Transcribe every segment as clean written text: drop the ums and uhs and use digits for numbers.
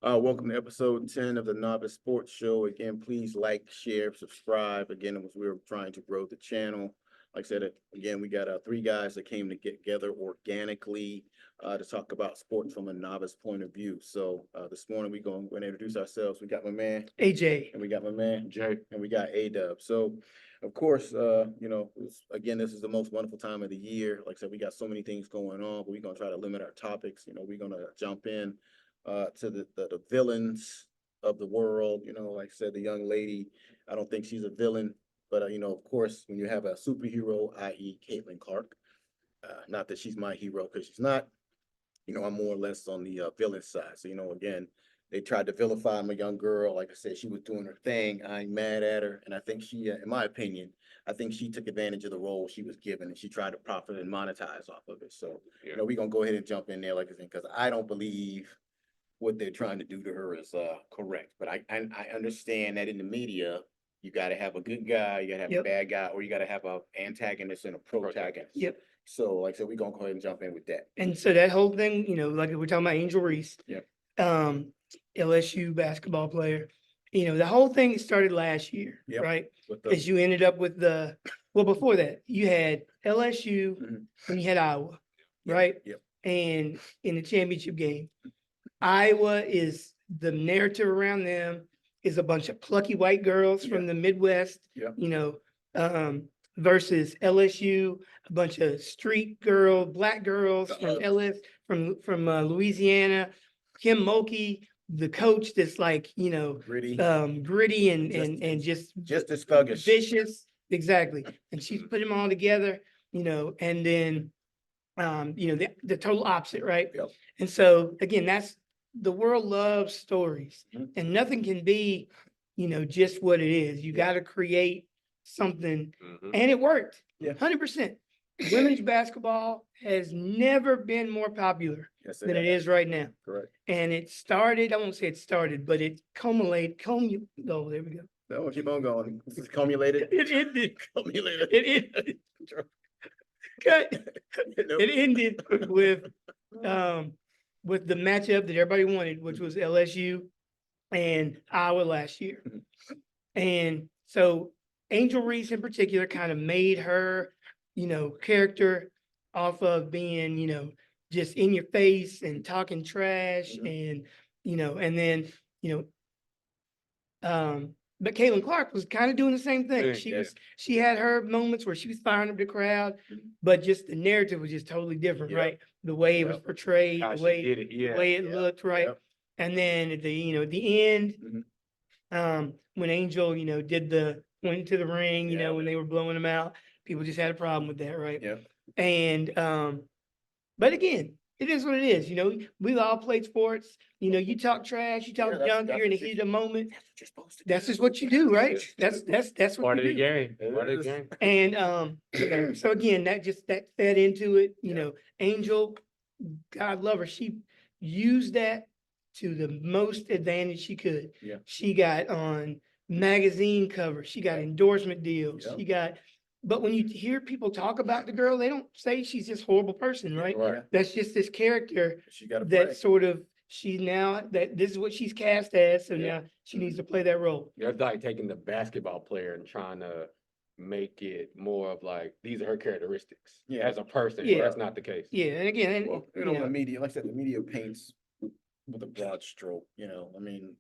Welcome to episode 10 of the Novice Sports Show. Again, please like, share, subscribe. Again, we're trying to grow the channel. Like I said, again, we got three guys that came to get together organically to talk about sports from a novice point of view. So this morning we're going to introduce ourselves. We got my man AJ, and we got my man Jay, and we got A-Dub. So, of course, again, this is the most wonderful time of the year. Like I said, we got so many things going on, but we're going to try to limit our topics. We're going to jump in to the villains of the world. Like I said, the young lady, I don't think she's a villain, but of course, when you have a superhero, i.e. Caitlin Clark, not that she's my hero because she's not, I'm more or less on the villain side. So, again, they tried to vilify my young girl. Like I said, she was doing her thing. I ain't mad at her. And I think she, in my opinion, I think she took advantage of the role she was given and she tried to profit and monetize off of it. So, we're going to go ahead and jump in there, like I said, because I don't believe what they're trying to do to her is correct. But I understand that in the media, you got to have a good guy, you got to have a bad guy, or you got to have a antagonist and a protagonist. Yep. So, like I said, we're going to go ahead and jump in with that. And so that whole thing, like we're talking about Angel Reese, LSU basketball player, the whole thing started last year, right? Because you ended up with before that, you had LSU and you had Iowa, right? Yep. And in the championship game, Iowa is the narrative around them is a bunch of plucky white girls from the Midwest, versus LSU, a bunch of street black girls from Louisiana. Kim Mulkey, the coach that's like, Gritty and just as thuggish. Vicious. Exactly. And she's put them all together, and then, the total opposite, right? Yep. And so again, the world loves stories and nothing can be, just what it is. You got to create something and it worked. 100%. Women's basketball has never been more popular than it is right now. Correct. And it started, I won't say it started, but it there we go. No, keep on going. This is cumulated. It ended. Cumulated. It ended. It ended with the matchup that everybody wanted, which was LSU and Iowa last year. And so Angel Reese in particular kind of made her, character off of being, just in your face and talking trash and, and then, but Caitlin Clark was kind of doing the same thing. She had her moments where she was firing up the crowd, but just the narrative was just totally different, right? The way it was portrayed, the way it looked, right? And then at the end, when Angel, went to the ring, when they were blowing them out, people just had a problem with that, right? Yeah. And but again, it is what it is. We've all played sports. You talk trash, you talk junk, you're in the heat of the moment. That's what you're supposed to do. That's just what you do, right? That's what part you of the do. game. Part of the game. And so again, that fed into it. Angel, God love her. She used that to the most advantage she could. Yeah. She got on magazine covers. She got endorsement deals. Yeah. But when you hear people talk about the girl, they don't say she's this horrible person, right? Right. That's just this character She got to that play. sort of this is what she's cast as. So now she needs to play that role. It's like taking the basketball player and trying to make it more of like, these are her characteristics as a person. Yeah. That's not the case. Yeah. And again, Well, the media, like I said, the media paints with a broad stroke. I mean,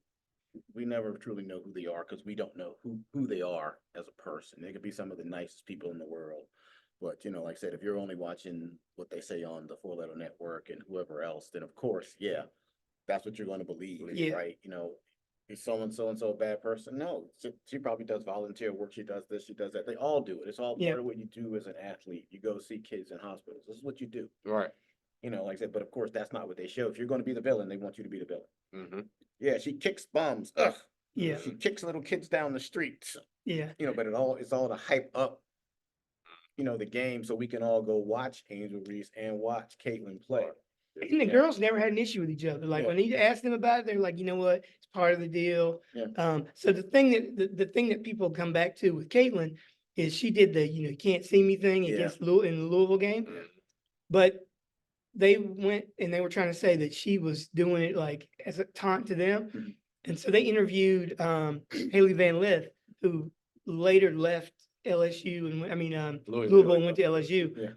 we never truly know who they are because we don't know who they are as a person. They could be some of the nicest people in the world. But, like I said, if you're only watching what they say on the Four Letter Network and whoever else, then of course, that's what you're going to believe, right? Is so-and-so a bad person? No, she probably does volunteer work. She does this, she does that. They all do it. It's all part of what you do as an athlete. You go see kids in hospitals. This is what you do. Right. Like I said, but of course, that's not what they show. If you're going to be the villain, they want you to be the villain. Yeah, she kicks bums. Ugh. Yeah. She kicks little kids down the street. Yeah. But it's all to hype up, the game so we can all go watch Angel Reese and watch Caitlin play. And the girls never had an issue with each other. Like when he asked them about it, they're like, you know what, it's part of the deal. Yeah. So the thing that people come back to with Caitlin is she did the you can't see me thing against in the Louisville game, but they went and they were trying to say that she was doing it like as a taunt to them. Mhm. And so they interviewed Haley Van Lith, who later left LSU and Louisville and went to LSU. Yeah.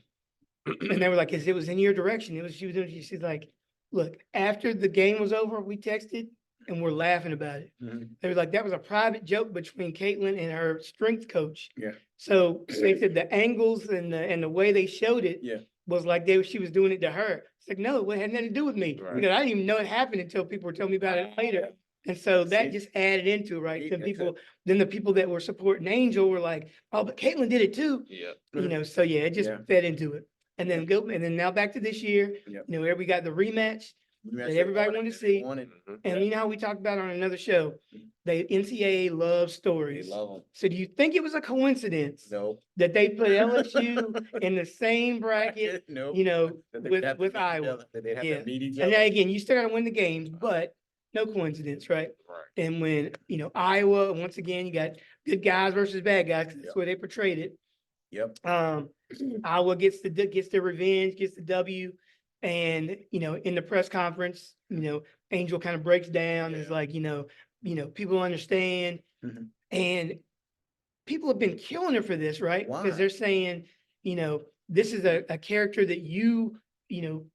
And they were like, "Cause it was in your direction." She was doing, she's like, "Look, after the game was over, we texted and we're laughing about it." Mhm. They were like, "That was a private joke between Caitlin and her strength coach." Yeah. So they said the angles and the way they showed it Yeah. was like she was doing it to her. It's like, no, it had nothing to do with me. Right. Because I didn't even know it happened until people were telling me about it later. And so that See? just added into it, right? Yeah, Then the people that were supporting Angel were like, "Oh, but Caitlin did it too." Yeah. You know, so yeah, it just Yeah. fed into it. And then now back to this year, Yep. you know, we got the rematch. That everybody wanted to see. Mhm. And you know how we talked about on another show, the NCAA loves They stories. love them. So do you think it was a coincidence No. that they put LSU in the same bracket, Nope. you know, That they'd have to with meet each Iowa? other, that they'd have Yeah. to meet each And other. now again, you still gotta win the games, but no coincidence, right? Right. And when, you know, Iowa, once again, you got good guys versus bad guys, 'cause that's Yep. where they portrayed it. Yep. Iowa gets their revenge, gets the W. And, you know, in the press conference, you know, Angel kind of breaks down, is Yeah. like, you know, people understand. Mhm. And people have been killing her for this, right? Why? Because they're saying, you know, this is a character that you know,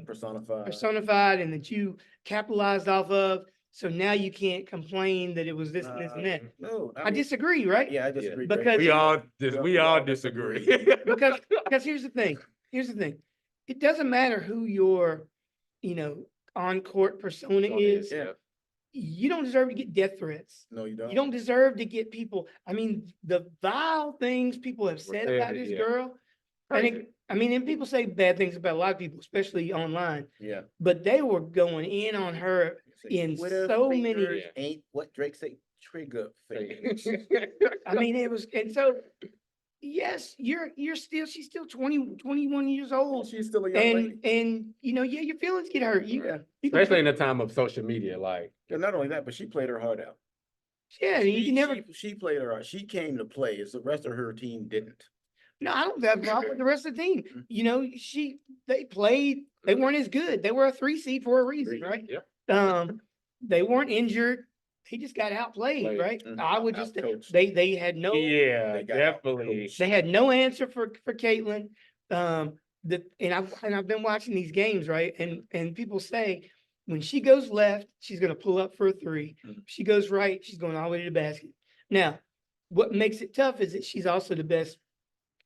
personified and that you capitalized off of. So now you can't complain that it was this and this and that. No. I disagree, right? Yeah, I disagree. Because- We all We all disagree. Because here's the thing. It doesn't matter who your, you know, on-court persona is. Yeah. You don't deserve to get death threats. No, you don't. You don't deserve to get people. I mean, the vile things people have said about this girl. And people say bad things about a lot of people, especially online, Yeah. but they were going in on her in Twitter so many. fingers ain't what Drake say. Trigger fingers. I mean, it was, and so, yes, she's still 21 years old. She's still a young lady. And, you know, yeah, your feelings get hurt. You can Especially in the time of social media, like. And not only that, but she played her heart out. Yeah, you can never. She played her heart. She came to play. It's the rest of her team didn't. No, I don't have a problem with the rest of the team. You know, they played. They weren't as good. They were a 3 seed for a reason, right? Yep. They weren't injured. They just got outplayed, Played. right? Mhm. I would just Outcoached. they had no. Yeah, They got definitely. outcoached. They had no answer for Caitlin. And I've been watching these games, right? And people say when she goes left, she's gonna pull up for a 3. Mhm. She goes right, she's going all the way to the basket. Now, what makes it tough is that she's also the best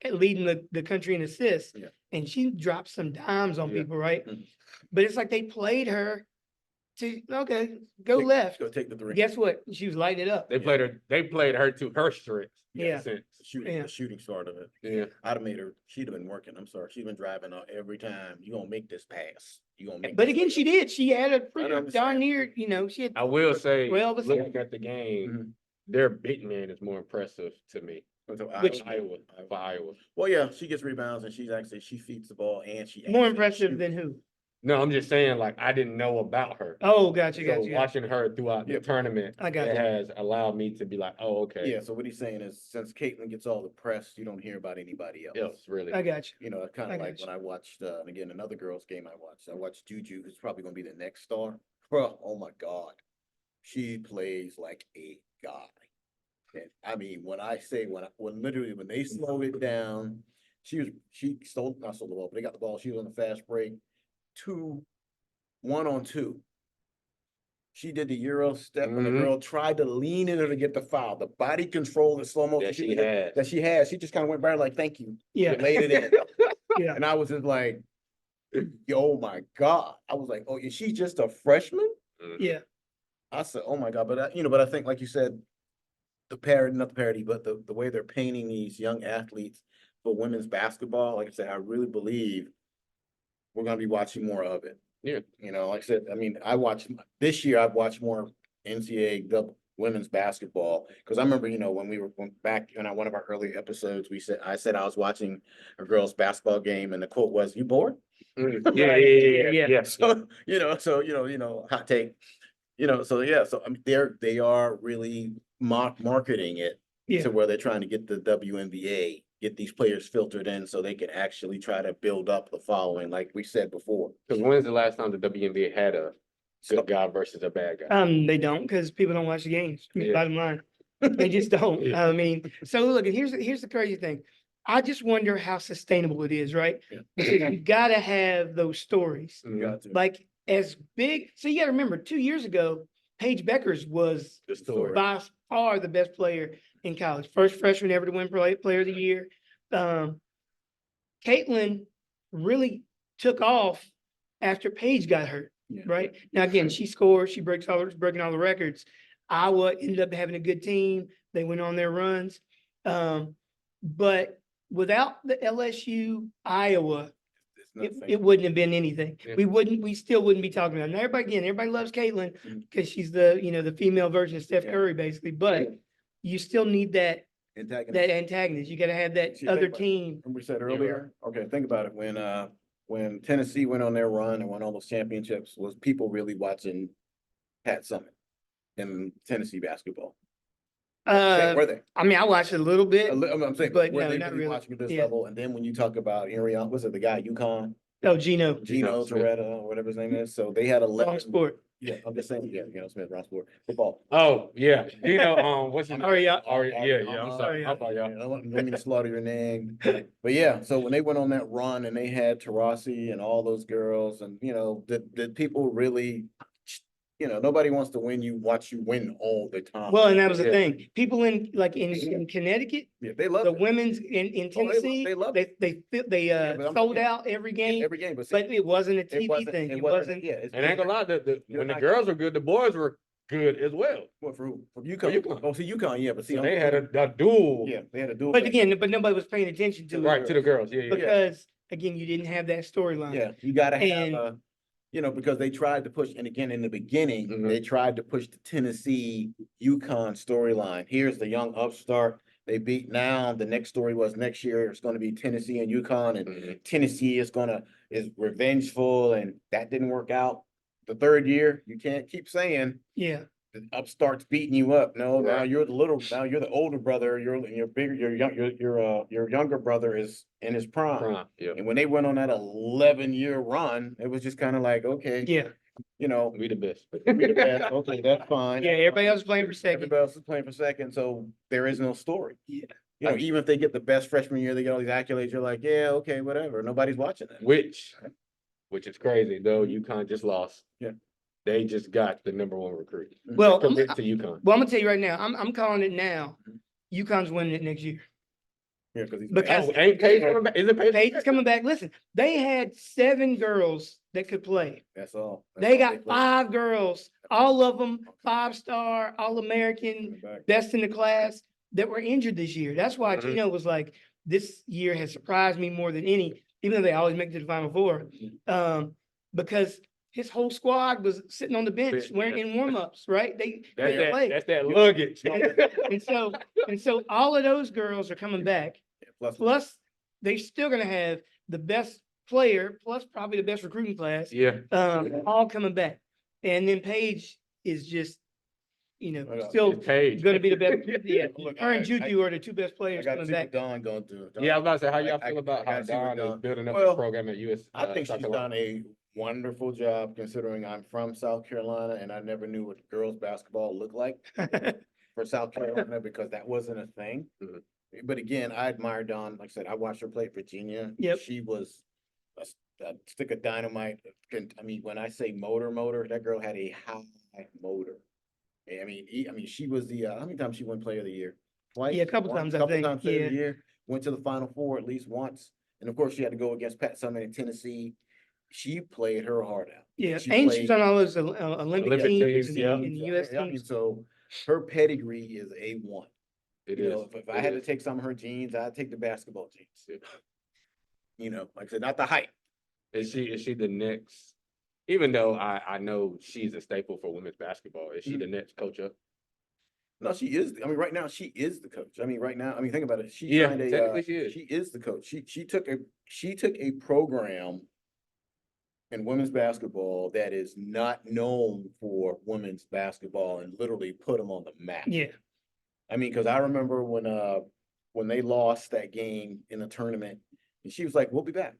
at leading the country in assists. Yeah. And she dropped some dimes on Yeah. people, right? Mhm. But it's like they played her to go left. Go take the 3. Guess what? She was lighting it up. They played her to her strengths. Yeah. in a sense. Yeah. The shooting start of it. Yeah. I'd have made her. She'd have been working. I'm sorry. She's been driving every time. You gonna make this pass. You gonna make. But this again, layup. she did. She had a I pretty understand. darn near, you know, she had I will say, 12 assists. looking at the game, Mhm. their big man is more impressive to me. So Which- Iowa. For Iowa. Well, yeah, she gets rebounds and she feeds the ball and she more actually impressive shoots. than who? No, I'm just saying, like, I didn't know about her. Oh, gotcha, So gotcha. watching her throughout the Yeah. tournament, I got it you. has allowed me to be like, oh, okay. Yeah. So what he's saying is, since Caitlin gets all the press, you don't hear about anybody else. Yes, really. I got you. You know, it's kind I of got like you. when I watched, again, another girls' game I watched Juju, who's probably going to be the next star. Bro, oh my God. She plays like a guy. And I mean, when literally, when they slowed it down, she stole, not stole the ball, but they got the ball. She was on the fast break. 1-on-2. She did the Euro step when the Mhm. girl tried to lean into to get the foul. The body control in slow motion That she had. that she had. She just kind of went by like, thank you. Yeah. Laid it in. Yeah. And I was just like, oh my God. I was like, oh, is she just a freshman? Mhm. Yeah. I said, oh my God. But I think, like you said, not the parody, but the way they're painting these young athletes for women's basketball, like I said, I really believe we're going to be watching more of it. Yeah. You know, like I said, I mean, this year I've watched more NCAA women's basketball because I remember, when we were back in one of our early episodes, I said I was watching a girls' basketball game, and the quote was, "You bored?" Mhm. Yeah. So hot take. So I mean, they are really marketing it Yeah. to where they're trying to get the WNBA get these players filtered in so they can actually try to build up the following, like we said before. Because when's the last time the WNBA had a good guy versus a bad guy? They don't, because people don't watch the games. Yeah. Bottom line, they just don't. Yeah. I mean, so look, and here's the crazy thing. I just wonder how sustainable it is, right? Yeah. Because you gotta have those stories. Mhm. Got to. Like as big, so you gotta remember 2 years ago, Paige Beckers was The story. by far the best player in college. First freshman ever to win player of the year. Caitlin really took off after Paige got hurt, Yeah. right? Now, again, she scores, she's breaking all the records. Iowa ended up having a good team. They went on their runs. But without the LSU Iowa, It's nothing. it wouldn't have been anything. Yeah. We still wouldn't be talking about it. Now, everybody loves Caitlin Mhm. because she's the female version of Steph Yeah. Curry, basically. But you still need that Antagonist. antagonist. You got to have that See, other think about it. team. And we said You're earlier, okay, think about it. When Tennessee went on their run and won all those championships, was people really watching Pat Summitt and Tennessee basketball? Were they? I mean, I watched it a little bit. I'm saying, but were no, they not really really. watching at this Yeah. level? And then when you talk about Ariana, was it the guy UConn, Oh, Gino, Gino Smith. Toretta, or whatever his name is? So they had 11. wrong sport. Yeah, I'm just saying, yeah, Smith, wrong sport, football. Oh, yeah. You know, what's your name? Oh, yeah. Yeah, I'm sorry. yeah. I'm sorry, Yeah, y'all. I don't mean to slaughter your name, but yeah, so when they went on that run and they had Taurasi and all those girls and, did people really, nobody wants to watch you win all the time. Well, and that was the Yeah. thing. People in Connecticut, Yeah, they love the it. women's in Oh, Tennessee, they love they but I'm sold saying- out every game, every game, but see, but it wasn't a it TV wasn't, thing. it It wasn't, wasn't. yeah. And I ain't gonna lie, You're when the not- girls were good, the boys were good as well. What, for For UConn? UConn. Oh, see, UConn, yeah, but see. So they had a duel. Yeah, they had a dual. But again, nobody was paying attention to Right, it to the girls. Yeah, yeah. because again, you didn't have that storyline. Yeah, you gotta have, And- because they tried to push, and again, in the beginning, Mhm. they tried to push the Tennessee UConn storyline. Here's the young upstart. They beat now. The next story was next year, it's gonna be Tennessee and UConn, and Mhm. Tennessee is revengeful, and that didn't work out. The third year, you can't keep saying Yeah. the upstart's beating you up. No, now Right. you're the older brother. You're bigger. Your younger brother is in his prime. Prime, yeah. And when they went on that 11-year run, it was just kind of like, okay, Yeah. We the best. we the best. Okay, that's fine. Yeah. Everybody else was playing for second. Everybody else is playing for second, so there is no story. Yeah. Even if they get the best freshman year, they get all these accolades, you're like, yeah, okay, whatever. Nobody's watching that. Which is crazy though. UConn just lost. Yeah. They just got the #1 recruit. Well, Commit to UConn. Well, I'm gonna tell you right now, I'm calling it now. UConn's winning it next year. Yeah, because Because- Oh, ain't Paige coming back? Is it Paige? Paige is coming back. Listen, they had 7 girls that could play. that's all. They got 5 girls, all of them 5-star, All-American, best in the class that were injured this year. That's why Mhm. Gino was like, this year has surprised me more than any, even though they always make it to the Final Four. Because his whole squad was sitting on the bench Bench, wearing yeah. in warm-ups, right? They That's couldn't play. that's that luggage. And so all of those girls are coming back. Plus, Plus, they're still gonna have the best player, plus probably the best recruiting class, Yeah. all coming back. And then Paige is just, Right on. still It's Paige. gonna be the best. Yeah, Look, her and I- Juju are the 2 best I players got to coming see what back. Dawn going through. Yeah, I was about to say, how y'all I- feel about I how gotta see what Don is Dawn- building up Well, the program at US? I think South she's Carolina? done a wonderful job considering I'm from South Carolina and I never knew what girls basketball looked like for South Carolina because that wasn't a thing. Mhm. But again, I admire Dawn. Like I said, I watched her play at Virginia. Yep. She was a stick of dynamite. I mean, when I say motor, that girl had a high motor. I mean, she was how many times she won Player of the Year? Twice? Yeah, a couple Once? times, I Couple think, times Player of the yeah. Year. Went to the Final Four at least once. And of course, she had to go against Pat Summitt in Tennessee. She played her heart out. Yeah, She and played- she's on all those Olympic Olympic teams teams, and yeah. the US I mean, teams. so her pedigree is A1. It You is. know, if I It had to is. take some of her genes, I'd take the basketball genes. Like I said, not the height. Is she the next? Even though I know she's a staple for women's basketball, is she the next coach up? No, she is. I mean, right now she is the coach. I mean, right now, think about it. She Yeah, signed technically she is. She is the coach. She took a program in women's basketball that is not known for women's basketball and literally put them on the map. Yeah, I mean, because I remember when when they lost that game in the tournament, and she was like, "We'll be back."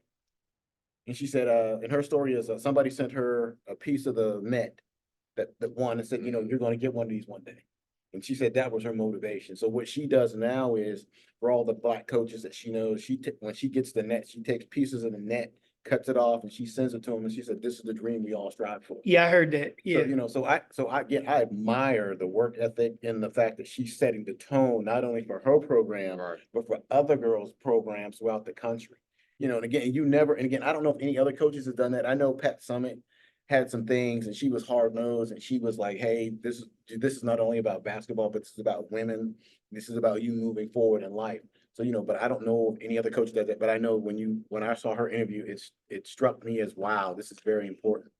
And she said, and her story is somebody sent her a piece of the net that won and said, you're going to get one of these one day. And she said that was her motivation. So what she does now is for all the Black coaches that she knows, when she gets the net, she takes pieces of the net, cuts it off, and she sends it to them. And she said, "This is the dream we all strive for." Yeah, I heard that. Yeah. So, I admire the work ethic and the fact that she's setting the tone, not only for her program, Right. but for other girls' programs throughout the country. And again, I don't know if any other coaches have done that. I know Pat Summit had some things and she was hard nosed and she was like, "Hey, this is not only about basketball, but this is about women. This is about you moving forward in life." So, but I don't know if any other coach does that. But I know when I saw her interview, it struck me as, wow, this is very important.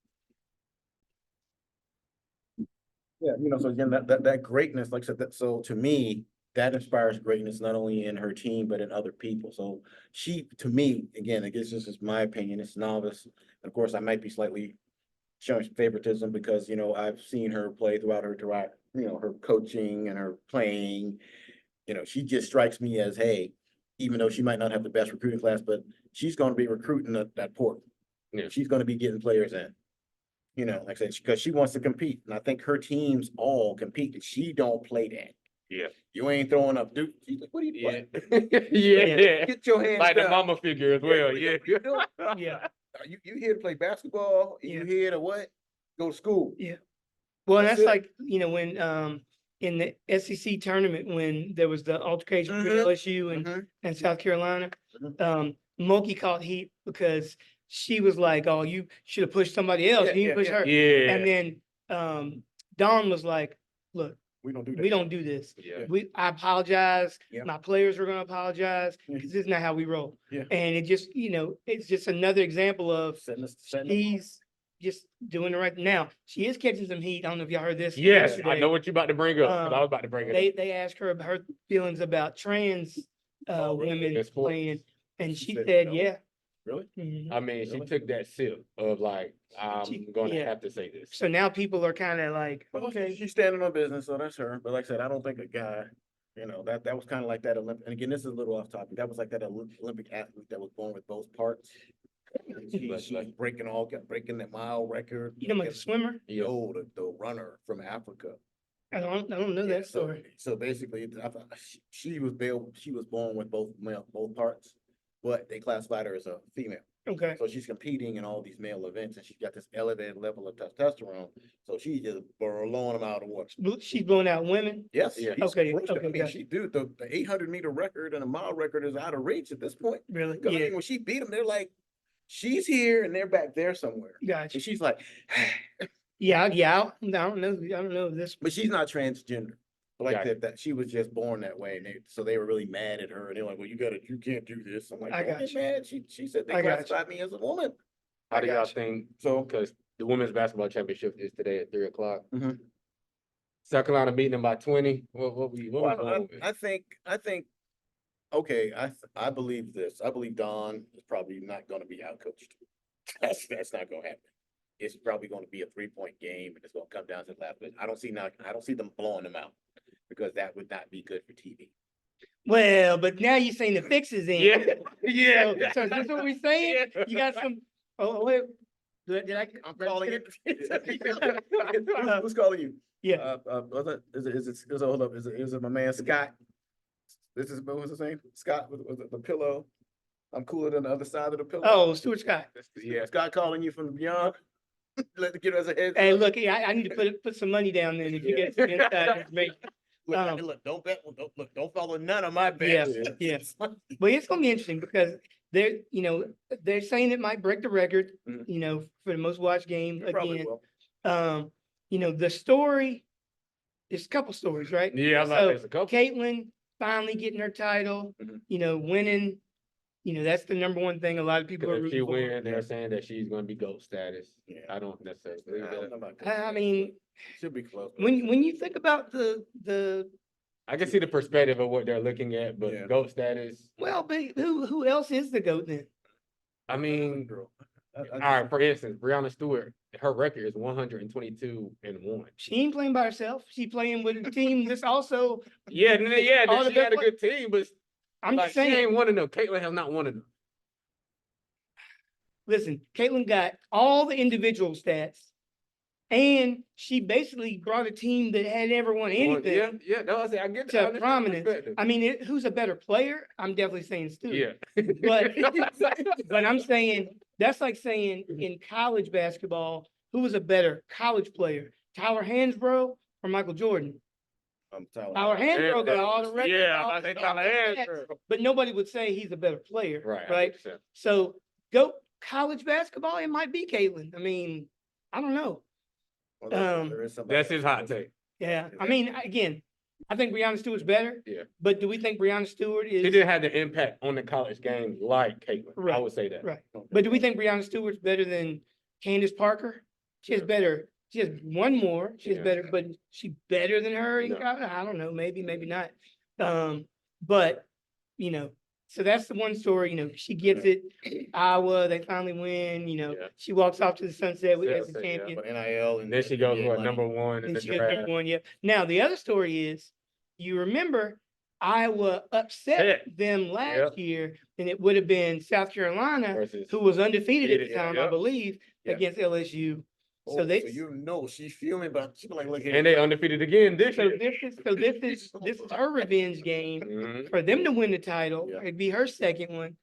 Yeah, so again, that greatness, like I said, so to me, that inspires greatness not only in her team, but in other people. So she, to me, again, I guess this is my opinion, it's novice. And of course, I might be slightly showing some favoritism because, I've seen her play throughout her coaching and her playing. She just strikes me as, hey, even though she might not have the best recruiting class, but she's going to be recruiting that portal. Yeah. She's going to be getting players in. Like I said, because she wants to compete. And I think her teams all compete. And she don't play that. Yeah. You ain't throwing up Duke. She's like, "What are you Yeah. doing? Yeah. Get your hands Like the down." mama figure as well. Yeah. What you doing? Yeah. Are you here to play basketball? Yeah. You here to what? Go to school. Yeah. Well, That's that's it. like, when in the SEC tournament, when there was the altercation between Mhm. LSU and South Carolina, Moki caught heat because she was like, "Oh, you should have pushed somebody else. Yeah, You didn't push her." Yeah. And then Dawn was like, "Look, We don't do that. we don't do this. Yeah. I apologize. Yeah. My players are gonna apologize Yeah. because this is not how we roll." Yeah. And it just, it's just another example of Setting she's just doing it right now. She is catching some heat. I don't know if y'all heard this. Yes, I yesterday. know what you're about to bring up. 'Cause I was about to bring it up. They asked her about her feelings about trans really? women In sports? playing, and She she said said, no? "Yeah." Really? Mhm. I mean, she Really? took that sip of like, I'm gonna yeah. have to say this. So now people are kind of like, Well, okay, she's standing on business, so that's her. But like I said, I don't think a guy, that was kind of like that Olympic. And again, this is a little off topic. That was like that Olympic athlete that was born with both parts. She's breaking that mile record. you know, like the swimmer. Yeah. The runner from Africa. I don't know Yeah, that story. So basically, she was born with both parts, but they classified her as a female. Okay. So she's competing in all these male events, and she's got this elevated level of testosterone. So she's just blowing them out of water. She's blowing out women. Yes. Yeah. she's Okay, crushed it. okay, I mean, gotcha. the 800-meter record and a mile record is out of reach at this point. Really? 'Cause I Yeah. mean, when she beat them, they're like, she's here and they're back there somewhere. Gotcha. And she's like, Yeah. I don't know this. but she's not transgender. Like Gotcha. that she was just born that way, and so they were really mad at her, and they're like, "Well, you can't do this." I'm like, I "Don't got get mad." She said they I got classified me as a woman. How I do y'all got you. think? So Because the women's basketball championship is today at 3:00. Mhm. South Carolina beating them by 20. What we well, going with? I think okay. I believe this. I believe Dawn is probably not going to be outcoached. That's not going to happen. It's probably going to be a 3-point game, and it's going to come down to the last minute. I don't see them blowing them out because that would not be good for TV. Well, but now you're saying the fix is in. Yeah. Yeah. So is this what we're saying? Yeah. You got some. Oh wait. Did I? I'm calling it. Uh, Who's calling you? Yeah. Is it hold up? Is it my man Scott? What was his name? Scott with the pillow. I'm cooler than the other side of the pillow. Oh, Stuart Scott. Yeah, Scott calling you from beyond. Let get us a heads. Hey, up. look, I need to put some money down there if you get some inside information. Look, don't bet. Don't follow none of my bets. Yeah. But it's gonna be interesting because they're saying it might break the record, Mhm. For the most watched game It probably again. will. The story, there's a couple stories, right? Yeah, I was like, So there's a couple. Caitlin finally getting her title, Mhm. winning, that's the number one thing a lot of people are If she rooting for. win, they're saying that she's going to be GOAT status. Yeah. I don't necessarily believe I don't know that. about I that. mean, Should be close. when you think about the I can see the perspective of what they're looking at, but Yeah. GOAT status, well, but who else is the GOAT then? I mean, girl. all right, for instance, Breonna Stewart, her record is 122-1. She ain't playing by herself. She playing with a team that's also Yeah, All the she had a best good team, but I'm Like, just saying. she ain't one of them. Caitlin has not one of them. Listen, Caitlin got all the individual stats, and she basically brought a team that had never won anything Yeah. No, I say I get to that prominence. perspective. I mean, who's a better player? I'm definitely saying Stu. Yeah. But I'm saying that's like saying in college basketball, who was a better college player, Tyler Hansbrough or Michael Jordan? Tyler Hansbrough got all the records. Yeah, all I the say Tyler stats, Hansbrough. but nobody would say he's a better player, Right. right? 100%. So go college basketball. It might be Caitlin. I mean, I don't know. That's his hot take. Yeah, I mean, again, I think Breonna Stewart's better. Yeah. But do we think Breonna Stewart is? She didn't have the impact on the college game like Caitlin. I Right, would say that. Right. But do we think Breonna Stewart's better than Candace Parker? She has better. She has one more. She has Yeah. better, but she better than her in No. college? I don't know. Maybe not. But you know, so that's the one story. You know, she gets it. Iowa, they finally win. You know, Yeah. she walks off to the sunset with as a Sunset, yeah. champion. But NIL and Then she goes NBA what, money. number one in And the she goes draft. number one. Yeah. Now the other story is, you remember Iowa upset them last year, and it would have been South Carolina, Versus who was undefeated at the yeah, time, I yeah. believe, Yeah. against LSU. Oh, So they, you know she's fuming, but she's like, look at And they undefeated again this so year. this is her revenge game Mhm. for them to win the title. Yeah. It'd be her second one.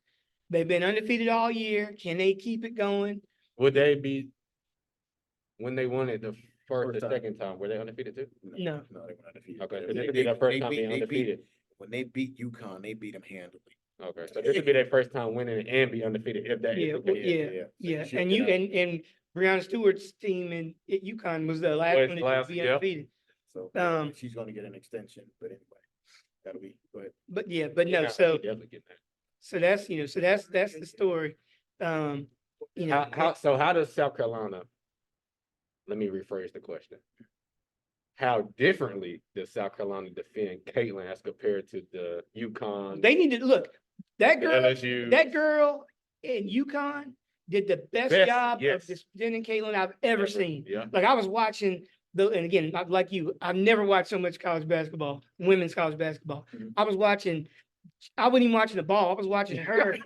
They've been undefeated all year. Can they keep it going? Would they be when they won it the First the time. second time? Were they undefeated too? No. No, they were undefeated. Okay, so They- this would be their first they time beat- being they beat- undefeated. When they beat UConn, they beat them handily. Okay, so this would be their first time winning it and be undefeated if that is Yeah, the well, case. yeah, So yeah. should And get you out. and Breonna Stewart's team at UConn was the last Was one to last, be yep. undefeated. So she's gonna get an extension, but anyway, that'll be, go ahead. But yeah, but Yeah, no, he so definitely get that. so that's that's the story. You know, How does South Carolina? Let me rephrase the question. How differently does South Carolina defend Caitlin as compared to the UConn? they need to look, that the girl, LSU? that girl in UConn did the best Best, job yes. of defending Caitlin I've ever seen. Yeah. Like I was watching and again, not like you, I've never watched so much college basketball, women's college basketball. Mhm. I wasn't even watching the ball. I was watching her.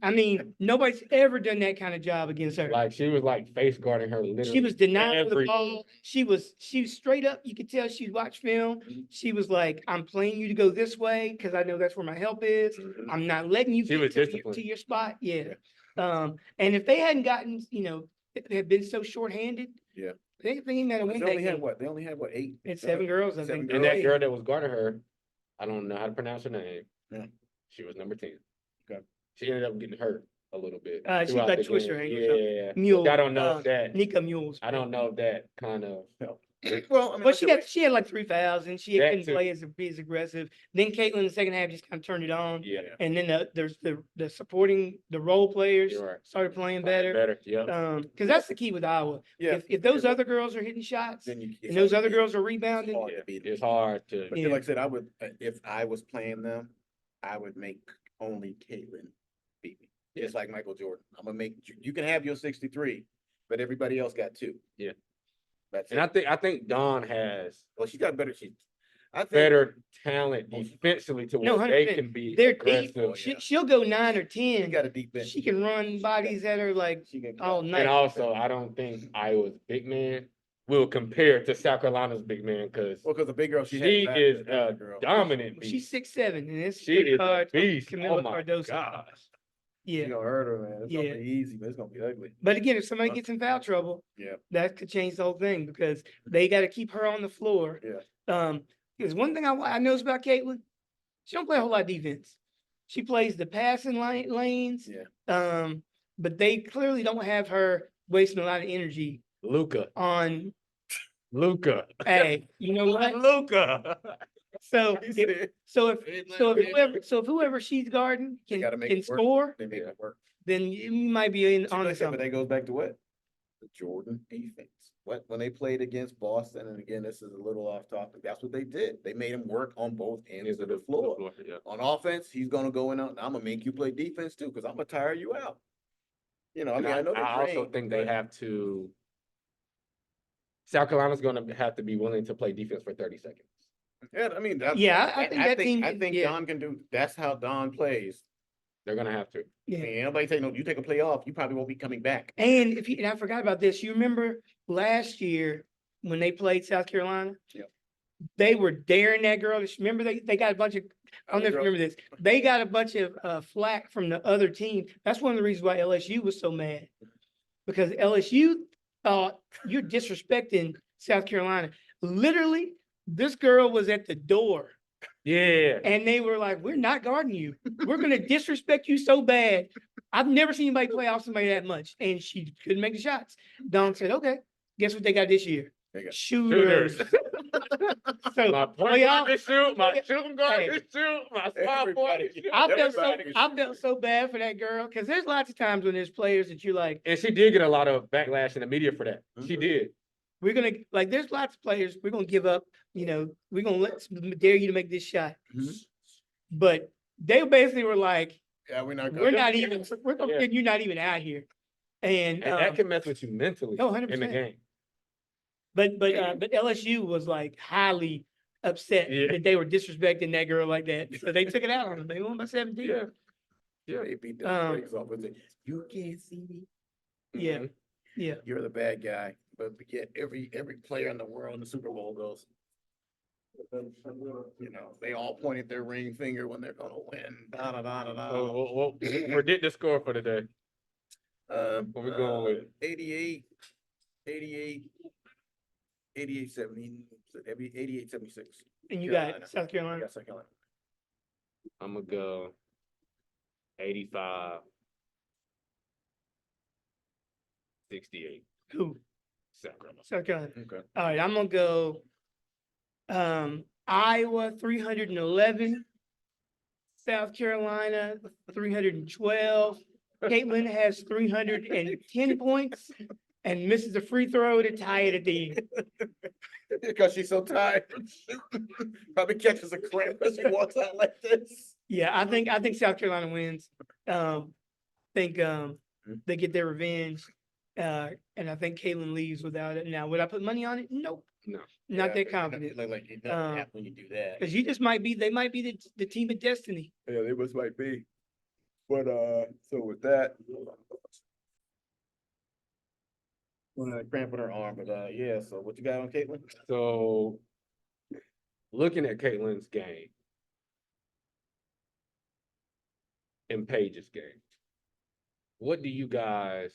I mean, nobody's ever done that kind of job against her. Like she was like face guarding her literally. She was denying her the every- ball. She was straight up. You could tell she watched film. She was like, "I'm playing you to go this way because I know that's where my help is. Mhm. I'm not letting you She get was to disciplined. your spot." Yeah. And if they hadn't gotten, if they had been so shorthanded, Yeah. they ain't had to win They that only had game. what? They only had what, 8? It's 7 girls, I Seven think. And that Yeah. girl that was guarding her, I don't know how to pronounce her name. Yeah. She was number 10. Okay. She ended up getting hurt a little bit. She throughout got the twisted game. ankle or something. Yeah. Mule. I don't know if that. Nika Mules. I don't know if that kind of. Well, I mean, But she had like 3 fouls and she That couldn't too. play be as aggressive. Then Caitlin in the second half just kind of turned it on. Yeah. And then there's the supporting the role players You're right. started playing better. Better. Yeah. Because that's the key with Iowa. Yeah. If those other girls are hitting shots Then you, and those other girls are rebounding, hard to beat them. It's hard to. But Yeah. like I said, I would, if I was playing them, I would make only Caitlin beat me. Just like Michael Jordan. I'm gonna make you can have your 63, but everybody else got 2. Yeah. That's And it. I think Dawn has Well, she got better. I think better talent defensively to No, where they 100%. can be they're deep. aggressive. She'll go 9 or she 10. got a deep bench. She can run bodies that are like She can all night. And also, I don't think Iowa's big man will compare to South Carolina's big man because Well, because the big girl she she had is back, a girl. dominant She's beast. 6'7", and it's She is a hard. beast. Camilla Oh my Cardoso. gosh. Yeah. She gonna hurt her, man. It's Yeah. gonna be easy, but it's gonna be ugly. But again, if somebody gets in foul trouble, Yeah. that could change the whole thing because they got to keep her on the floor. Yeah. Because one thing I noticed about Caitlin, she don't play a whole lot of defense. She plays the passing lanes. Yeah. But they clearly don't have her wasting a lot of energy Luca. on. Hey, You know what? Luca. So if whoever she's guarding They gotta make can it work. score, They make it work. then you might be on to But something. that goes back to what? The Jordan defense. When they played against Boston, and again, this is a little off topic, that's what they did. They made him work on both ends of the floor. Yeah. On offense, he's gonna go in, I'm gonna make you play defense too, because I'm gonna tire you out. I mean, I know I also think they have to. South Carolina's going to have to be willing to play defense for 30 seconds. Yeah, I mean, Yeah, I think that team I can- think yeah. Don can do, that's how Don plays. They're gonna have to. I Yeah. mean, anybody say, no, you take a play off, you probably won't be coming back. And and I forgot about this. You remember last year when they played South Carolina? Yep. They were daring that girl. Remember they got a bunch of, I don't know if you remember this. They got a bunch of flack from the other team. That's one of the reasons why LSU was so mad. Because LSU thought you're disrespecting South Carolina. Literally, this girl was at the door Yeah. and they were like, we're not guarding you. We're gonna disrespect you so bad. I've never seen anybody play off somebody that much. And she couldn't make the shots. Don said, okay, guess what they got this year? They got Shooters. So My point playoff- guard can shoot, my yeah, shooting guard hey. can shoot, my small forward Everybody- can shoot. I felt so bad for that girl because there's lots of times when there's players that you're like, And she did get a lot of backlash in the media for that. She Mhm. did. we're gonna like there's lots of players, we're gonna give up, we're gonna dare you to make this shot. Mhm. But they basically were like, Yeah, we're not. we're gonna- not even, we're gonna Yeah. pretend you're not even out here. And And that can mess with you mentally oh, in the 100%. game. but LSU was like highly upset Yeah. that they were disrespecting that girl like that. So they took it out on them. They won by 17. Yeah. Yeah. They beat the brakes off with it. You can't see me. Yeah. Mhm. Yeah. You're the bad guy, but yet every player in the world in the Super Bowl goes. They all pointed their ring finger when they're gonna win. Da, da, da, da, da. Well, predict the score for today. What we going with? 88, 70, 88, 76. And you Carolina. got South Carolina. Yeah, South Carolina. I'm gonna go 85, 68. Who? South Carolina. South Carolina. Okay. All right, I'm gonna go Iowa 311, South Carolina 312. Caitlin has 310 points and misses a free throw to tie it at the end. Because she's so tired. Probably catches a cramp as she walks out like this. Yeah, I think South Carolina wins. Think they get their revenge. And I think Caitlin leaves without it. Now, would I put money on it? Nope. No. Not that Yeah, confident. Like you Um, know, when you do that. Because they might be the team of destiny. Yeah, they must might be. But so with that. Cramp in her arm, but yeah, so what you got on Caitlin? So, looking at Caitlin's game and Paige's game, what do you guys,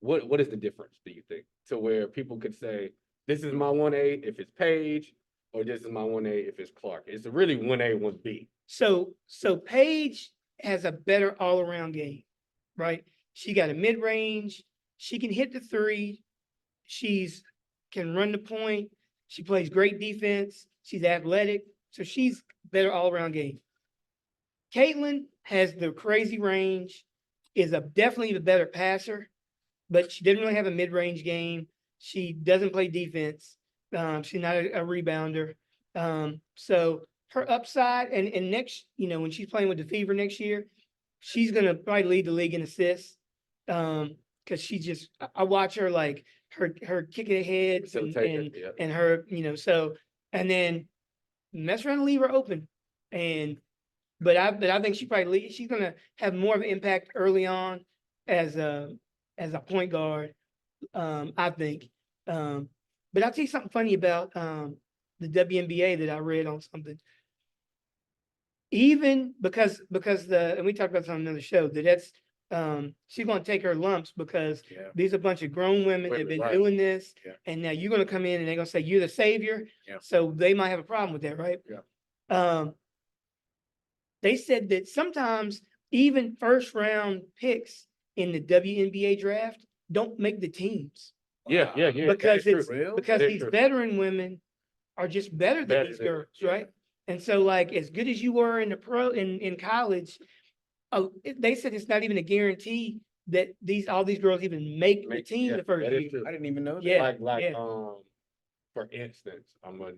what is the difference, do you think? To where people could say, this is my 1A if it's Paige, or this is my 1A if it's Clark. It's really 1A, 1B. So Paige has a better all-around game, right? She got a mid-range. She can hit the three. Can run the point. She plays great defense. She's athletic. So she's better all-around game. Caitlin has the crazy range, is definitely the better passer, but she didn't really have a mid-range game. She doesn't play defense. She's not a rebounder. So her upside and next, when she's playing with the Fever next year, she's gonna probably lead the league in assists. Because I watch her like her kicking heads and her, and then mess around and leave her open. But I think she's gonna have more of an impact early on as a point guard. I think. But I'll tell you something funny about the WNBA that I read on something. Even because and we talked about this on another show, that's she's gonna take her lumps because these are a bunch of grown women that have been doing this, and now you're gonna come in and they're gonna say you're the savior. Yeah. So they might have a problem with that, right? Yeah. They said that sometimes even first round picks in the WNBA draft don't make the teams. Yeah. Because that's true. Real? because Very these true. veteran women are just better than these girls, right? And so, like, as good as you were in in college, they said it's not even a guarantee that all these girls even make the team the first that is year. true. I didn't even know that. Yeah. Like, yeah. for instance, I'm gonna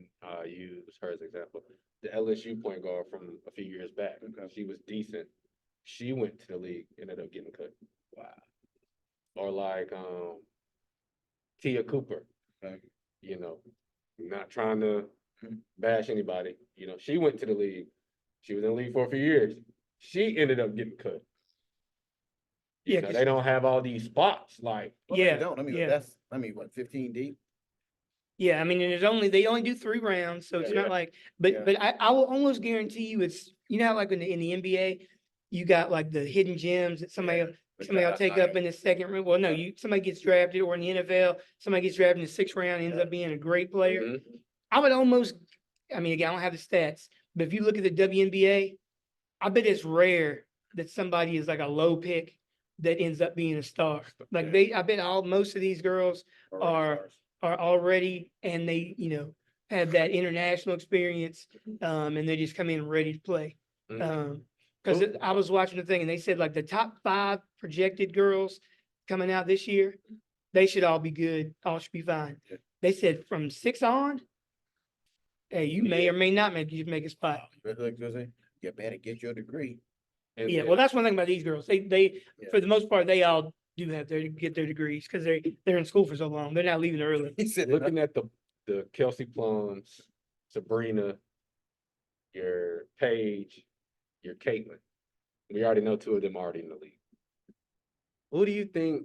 use her as example. The LSU point guard from a few years back. Okay. She was decent. She went to the league, ended up getting cut. Wow. Or like Tia Cooper. Okay. Not trying to bash anybody. You know, she went to the league. She was in the league for a few years. She ended up getting cut. You Yeah, know, 'cause- they don't have all these spots like. Well, Yeah, they don't. I mean, yeah. what, 15 deep? Yeah, I mean, and they only do 3 rounds, so it's Yeah. not like, Yeah. but I will almost guarantee you it's, you know how like in the NBA, you got like the hidden gems that somebody will take up in the second round. Well, no, somebody gets drafted, or in the NFL, somebody gets drafted in the 6th round, ends up being a great player. Mhm. I would almost, I mean, again, I don't have the stats, but if you look at the WNBA, I bet it's rare that somebody is like a low pick that ends up being a star. Like I bet most of these girls are already, and they, have that international experience, and they just come in ready to play. Mhm. Because I was watching the thing, and they said like the top 5 projected girls coming out this year, they should all be good, all should be fine. Yeah. They said from 6 on, hey, you may or may not make a spot. You better get your degree. And- Yeah, well, that's one thing about these girls. They Yeah. for the most part, they all do have get their degrees because they're in school for so long. They're not leaving early. He said, looking at the Kelsey Plums, Sabrina, your Paige, your Caitlin. We already know 2 of them already in the league. Who do you think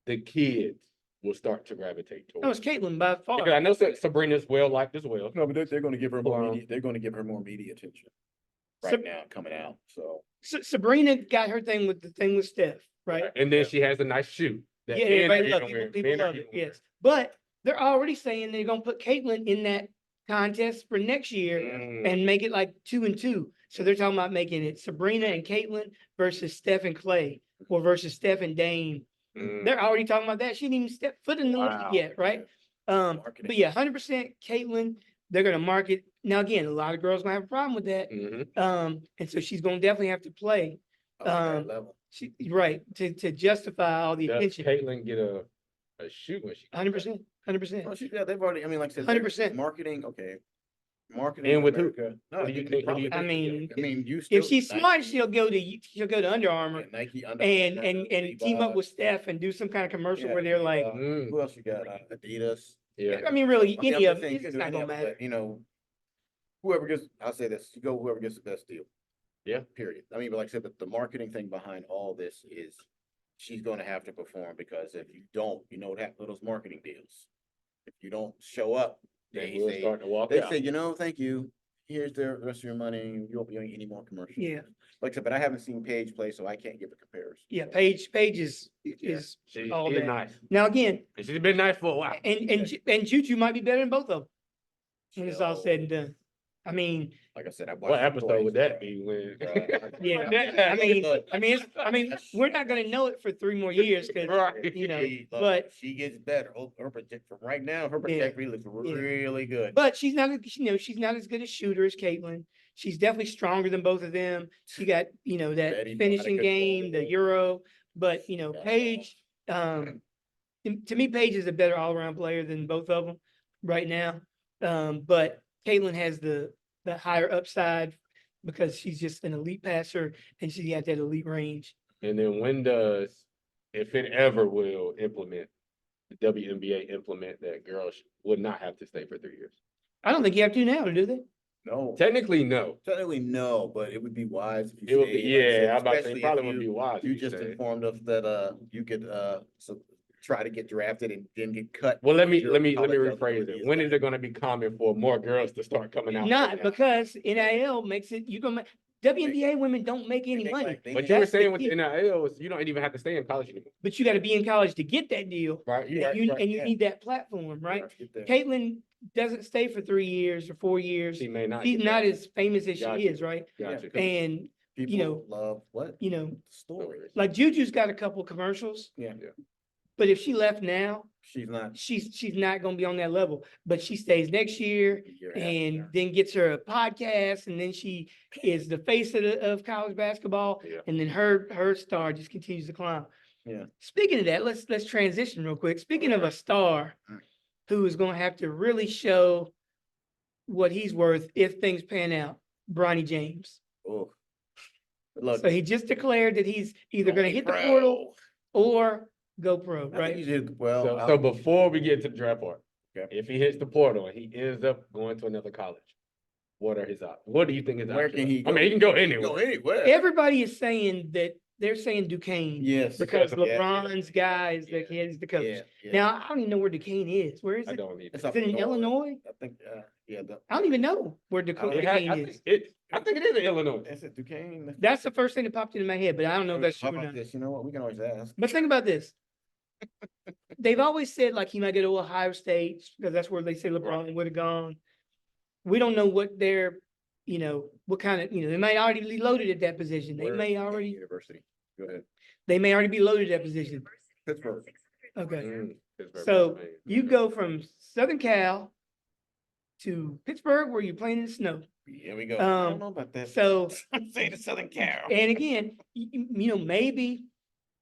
the kids will start to gravitate That was towards? Caitlin by far. Because I know Sabrina's well liked as well. no, but they're going to give her more Wow. media. They're going to give her more media attention right Sab- now coming out. So Sabrina got her thing with Steph, right? And then she has a nice shoe. that Yeah, men everybody are love gonna it. wear. People Men are love gonna it. wear. Yes, but they're already saying they're gonna put Caitlin in that contest for next year Mm. and make it like 2 and 2. So they're talking about making it Sabrina and Caitlin versus Steph and Clay, or versus Steph and Dame. Mm. They're already talking about that. She didn't even step foot in the Wow. league yet, right? Marketing. But yeah, 100% Caitlin. They're gonna market now. Again, a lot of girls gonna have a problem with that. Mhm. And so she's gonna definitely have to play. up to that level. She right to justify all the Does attention. Caitlin get a shoe when she? 100%, 100%. Well, they've already. I mean, like I said, 100%. marketing. Okay, marketing. And in with who? America. No, What do you you think- what do you probably- think? I mean, you still, If she's smart, Nike, she'll go to Under Armour Nike, Under and Armour, team up Reebok. with Steph and do some kind of commercial Yeah, where they're like, Mm. who else you got? Adidas. Yeah. I mean, really, I mean, any I'm of just saying, it, you it's can do not any gonna of it, matter. but, whoever gets, I'll say this, you go whoever gets the best deal. Yeah. Period. I mean, but like I said, but the marketing thing behind all this is she's gonna have to perform, because if you don't, you know what happens with those marketing deals. If you don't show up, They they will say, start to walk they out. say, thank you. Here's the rest of your money. You won't be on any more commercials. Yeah. Like I said, but I haven't seen Paige play, so I can't give a comparison. Yeah, Paige is She's all been that. nice. Now again, And she's been nice for a while. and Juju might be better than both of them when it's all So, said and done. I mean, like I said, I watched What the episode boys, would that bro. be when? yeah. I mean, we're not gonna know it for 3 more years because Right. but she gets better. Her project from right now, her Yeah. trajectory looks really good. But she's not, she's not as good a shooter as Caitlin. She's definitely stronger than both of them. She got, that Betty know how to finishing game, control the the Euro. But, Yeah. Paige, to me, Paige is a better all-around player than both of them right now. But Caitlin has the higher upside because she's just an elite passer and she got that elite range. And then when does, if it ever will implement, the WNBA implement that girls would not have to stay for 3 years? I don't think you have to now, do they? No, Technically, no. technically no, but it would be wise if you It would be, stayed, like I said, yeah, I'm about to say, especially probably if would be wise. You if just stayed. informed us that you could try to get drafted and then get cut. Well, let me Your rephrase college it. eligibility When is that. it gonna be common for more girls to start coming out? Not because NIL makes it, WNBA women don't make They any make money. like- they But make- you were That's the saying with key. NIL, you don't even have to stay in college anymore. But you got to be in college to get that deal. Right. And Right, you, right. and you yeah. need that platform, right? Get there. Caitlin doesn't stay for 3 years or 4 years. She may not. She's get not that. as famous as Gotcha. she is, right? Gotcha. And, People love what? Stories. like Juju's got a couple commercials, Yeah, but if she left now, she's not. she's not going to be on that level. But she stays next year a year and after. then gets her a podcast, and then she is the face of college basketball. Yeah. And then her star just continues to climb. Yeah. Speaking of that, let's transition real quick. Speaking of a star who is going to have to really show what he's worth if things pan out, Bronny James. Oh, look. So he just declared that he's either going to hit the pro. portal or go pro, I think right? he did well. So before we get to the draft part, Okay. If he hits the portal and he ends up going to another college, what are his options? What do you think his Where options can he are? go? I mean, he can go He can anywhere. Go anywhere. Everybody is saying that they're saying Duquesne. Yes. Because Yeah. LeBron's guys that he is the coach. Yeah. Yeah. Now, I don't even know where Duquesne is. Where is I it? don't need It's that. up Is it in north. Illinois? I think. Yeah. I don't even know where don't- Duquesne I think it is in Illinois. Is it Duquesne? That's the first thing that popped into my head, but I don't know if that's How true or about not. this? You know what? We can always ask. But think about this. They've always said like he might go to Ohio State because that's where they say LeBron would have gone. We don't know what their, what kind of, they may already be loaded at that position. They Where- may already, University. Go ahead. they may already be loaded at that position. Pittsburgh. Okay. Pittsburgh, So Pennsylvania. you go from Southern Cal to Pittsburgh where you're playing in the snow. Here we go. I Um, don't know about that. So, Say the Southern Cal. and again, maybe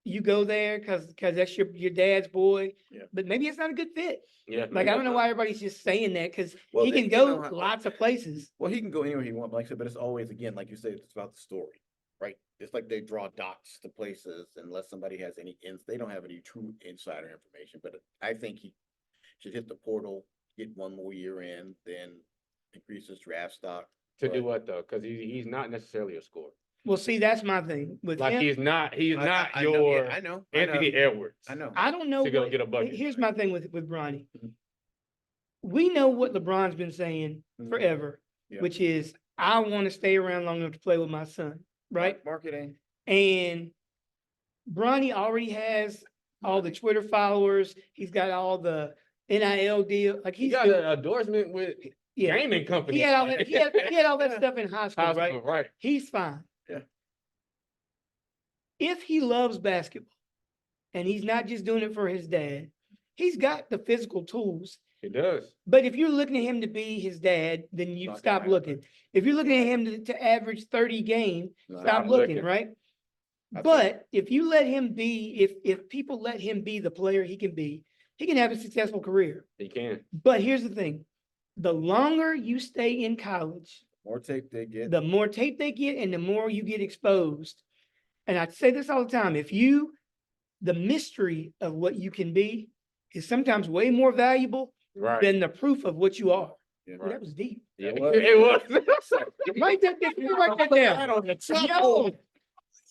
you go there because that's your dad's boy, Yeah. but maybe it's not a good fit. Yeah. Like, I don't know why everybody's just saying that because Well, he they- can you go know how- lots of places. Well, he can go anywhere he wants, like I said, but it's always, again, like you said, it's about the story, right? It's like they draw dots to places unless somebody has they don't have any true insider information, but I think he should hit the portal, get one more year in, then increase his draft stock. To do what though? Because he's not necessarily a scorer. Well, see, that's my thing with Like him. he's not I know, your yeah, I know. Anthony Edwards. I know. I don't know. to go get a bucket. Here's my thing with Bronny. Mhm. We know what LeBron's been saying Mhm. forever, Yeah. which is I want to stay around long enough to play with my son, right? Marketing. And Bronny already has all the Twitter followers. He's got all the NIL deal. Like He he's got doing- an endorsement with yeah. gaming companies. He had all that. He had all that Yeah. stuff in high school, right? Hospital, right? He's fine. Yeah. If he loves basketball and he's not just doing it for his dad, he's got the physical tools. He does. But if you're looking at him to be his dad, then you Not stop gonna looking. If you're looking at him to average 30 game, No, stop Stop looking, looking. right? I think- But if you let him be, if people let him be the player he can have a successful career. He can. But here's the thing, the longer you stay in college, More tape they get. the more tape they get and the more you get exposed. And I say this all the time, the mystery of what you can be is sometimes way more valuable Right. than the proof of what you are. Yeah. Well, that was deep. Yeah, That was- it was. Write that down. on the Yo,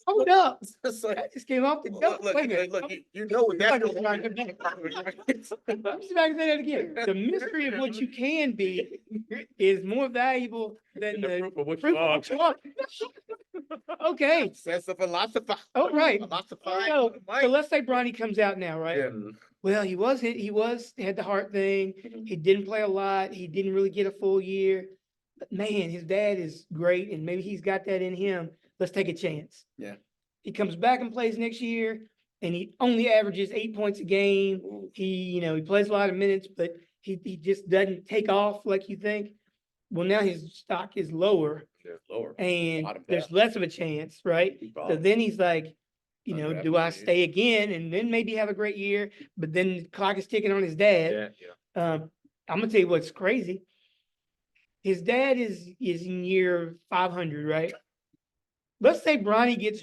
hold up. It's like, That just came off the look, dome. look, Wait a minute. look, you know what that's. I'm just about to say that again. The mystery of what you can be is more valuable than The the proof of what proof you of are. what you are. Okay, That's a philosopher. all right. Philosopher. So let's say Bronny comes out now, right? Yeah. Well, he had the heart thing. Mhm. He didn't play a lot. He didn't really get a full year. But man, his dad is great and maybe he's got that in him. Let's take a chance. Yeah. He comes back and plays next year and he only averages 8 points a game. Ooh. He plays a lot of minutes, but he just doesn't take off like you think. Well, now his stock is lower Lower. and Bottom there's half. less of a chance, right? So then he's like, Undrafted do I free stay again and then maybe have a great year? But then the clock is ticking on his dad. Yeah. I'm gonna tell you what's crazy. His dad is in year 500, right? Let's say Bronny gets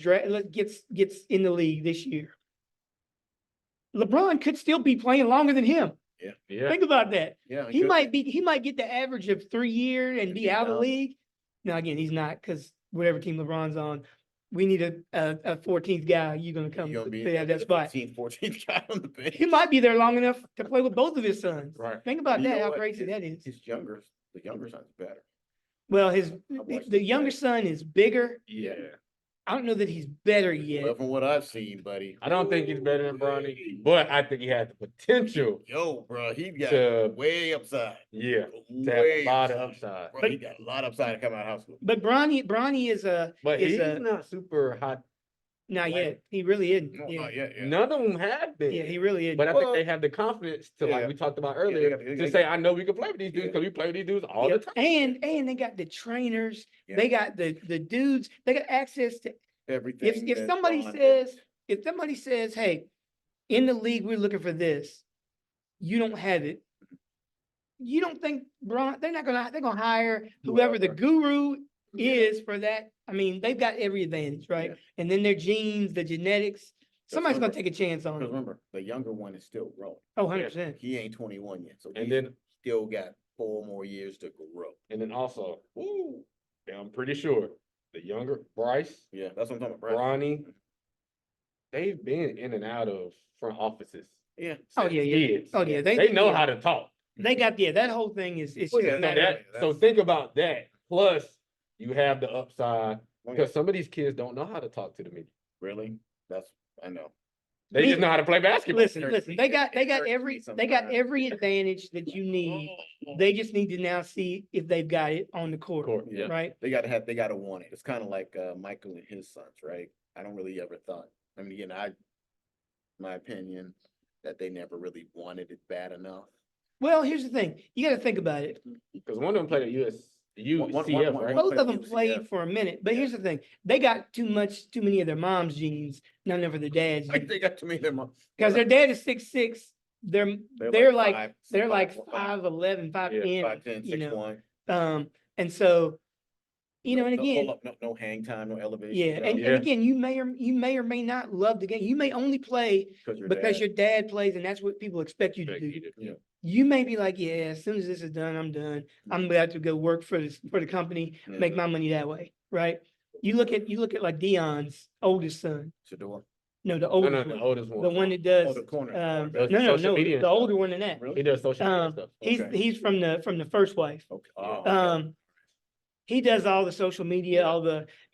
in the league this year. LeBron could still be playing longer than him. Yeah. Think about that. Yeah. He might get the average of 3 years and be out of the down. league. Now again, he's not because whatever team LeBron's on, we need a 14th guy. You're gonna come You're gonna be play at that spot. 14th guy on the bench. He might be there long enough to play with both of his sons. Right. Think about You that, know how what? crazy that is. The younger son's better. Well, watched the him younger play. son is bigger. Yeah. I don't know that he's better Well, yet. from what I've seen, buddy. I don't think he's better than Bronny, but I think he has the potential. Yo, bro, he got To- way upside. Yeah. To have Way a lot of upside. Bro, he got a lot of upside to come out of high school. But Bronny is But is he's not super hot. not like- yet. He really isn't. No, Yeah. not yet, yeah. None of them have been. Yeah, he really isn't. But I think Well, they have the confidence to, yeah. like we talked about they earlier, got- they to got- say, I know we can play with these dudes Yeah. because we play with these dudes all Yeah, the time. and they got the trainers. Yeah. They got the dudes. They got access to. Everything. If that somebody Bron says, hey, in the league we're looking for this, you don't have it. You don't think they're gonna hire whoever the guru is for that. I mean, they've got every advantage, right? Yeah. And then their genes, the genetics. somebody's gonna remember- take a chance on Because him. remember, the younger one is still growing. Oh, 100%. He ain't 21 yet, so And he's then still got 4 more years to grow. also, I'm pretty sure the younger Bryce, Yeah, that's what I'm talking about. Bryce. Bronny, they've been in and out of front offices. Yeah. Oh, since yeah, yeah. kids. Oh, yeah. They know yeah. how to talk. They got, that whole thing is, it's Well, just yeah, a so matter of, so think about that. Plus, you have the upside Oh, yeah. because some of these kids don't know how to talk to the media. Really? I know. They Me- just know how to play basketball. listen, they got It hurts me every sometimes. advantage that you need. They just need to now see if they've got it on the court, Yeah. right? They gotta want it. It's kind of like Michael and his sons, right? I don't really ever thought. I mean, again, my opinion that they never really wanted it bad enough. Well, here's the thing. You got to think about it. Because one of them played at UCF, right? Both of them UCF. played for a minute, but here's the thing. They got too many of their mom's genes, none of their dad's Like genes. they got to me them. Because their dad is 6'6", they're like 5'11", 5'10", 5'10", you know. 6'1". And so, you know, and No again, pull up, no hang time, no elevation. yeah, and Yeah. again, you may or may not love the game. You may only play because your dad plays, and that's what people expect you to do. Yeah. You may be like, yeah, as soon as this is done, I'm done. I'm about to go work for the company, Yeah. make my money that way, right? You look at like Dion's oldest son. Shador. No, the No, oldest the one. oldest one. The one that does. Oh, the corner. Does No, social media and the stuff. older one than that. He does social media stuff. Okay. He's from the first wife. Okay. He does all the social media,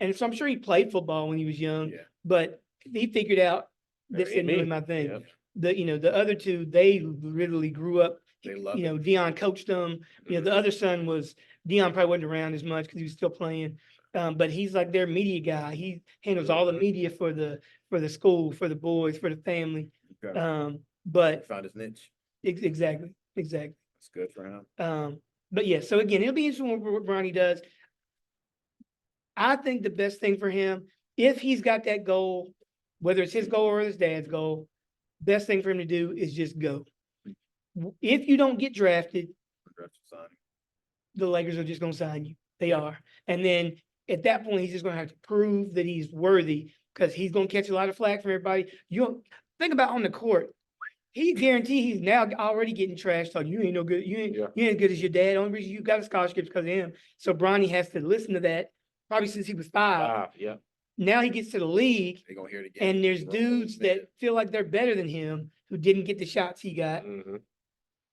and so I'm sure he played football when he was young, Yeah. but he figured out this isn't really my thing. The other two, they literally grew up. They love You know, it. Dion coached them. You know, the other son Dion probably wasn't around as much because he was still playing. But he's like their media guy. He handles all the media for the school, for the boys, for the family. Okay. But Found his niche. exactly. That's good for him. But yeah, so again, it'll be interesting what Bronny does. I think the best thing for him, if he's got that goal, whether it's his goal or his dad's goal, best thing for him to do is just go. If you don't get drafted, the Lakers are just going to sign you. They are. And then at that point, he's just going to have to prove that he's worthy because he's going to catch a lot of flack from everybody. You don't think about on the court. He guarantee he's now already getting trash talk. You ain't no good. You ain't good as your dad. Only reason you got a scholarship is because of him. So Bronny has to listen to that probably since he was 5. Yeah. Now he gets to the league, They're gonna hear it again. and there's dudes that feel like they're better than him who didn't get the shots he got,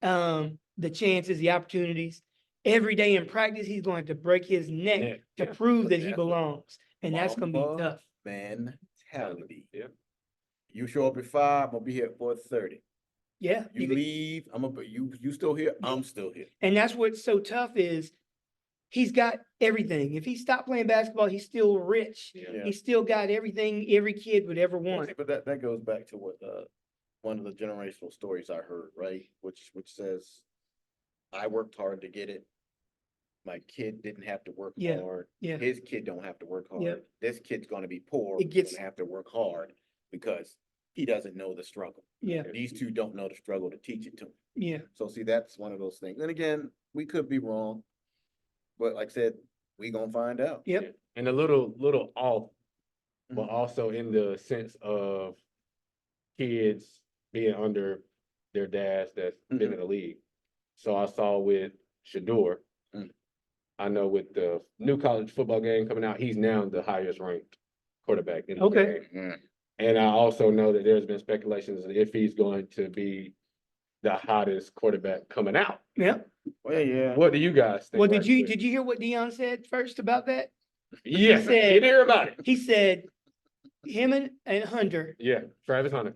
the chances, the opportunities. Every day in practice, he's going to break his neck to prove that he belongs, and that's going to be tough. Mentality. Yeah. You show up at 5, I'm gonna be here at 4:30. Yeah, You leave, you still here, I'm still here. and that's what's so tough is he's got everything. If he stopped playing basketball, he's still rich. Yeah. He's still got everything every kid would ever want. But that goes back to what one of the generational stories I heard, right? Which says, I worked hard to get it. My kid didn't have to work hard. Yeah. His kid don't have to work hard. Yeah. This kid's gonna be poor. It gets- gonna have to work hard because he doesn't know the struggle. Yeah, These two don't know the struggle to teach it to him. yeah, So see, that's one of those things. And again, we could be wrong. But like I said, we gonna find out. yep, And a little off, but Mhm. also in the sense of kids being under their dads that's been in the league. So I saw with Shador, I know with the new college football game coming out, he's now the highest ranked quarterback in the Okay. game. And I also know that there's been speculations if he's going to be the hottest quarterback coming out. yep. Well, yeah. What do you guys think? Well, right did you quick? hear what Dion said first about that? Yeah, he said- didn't hear about it. He said, him and Hunter, Yeah, Travis Hunter.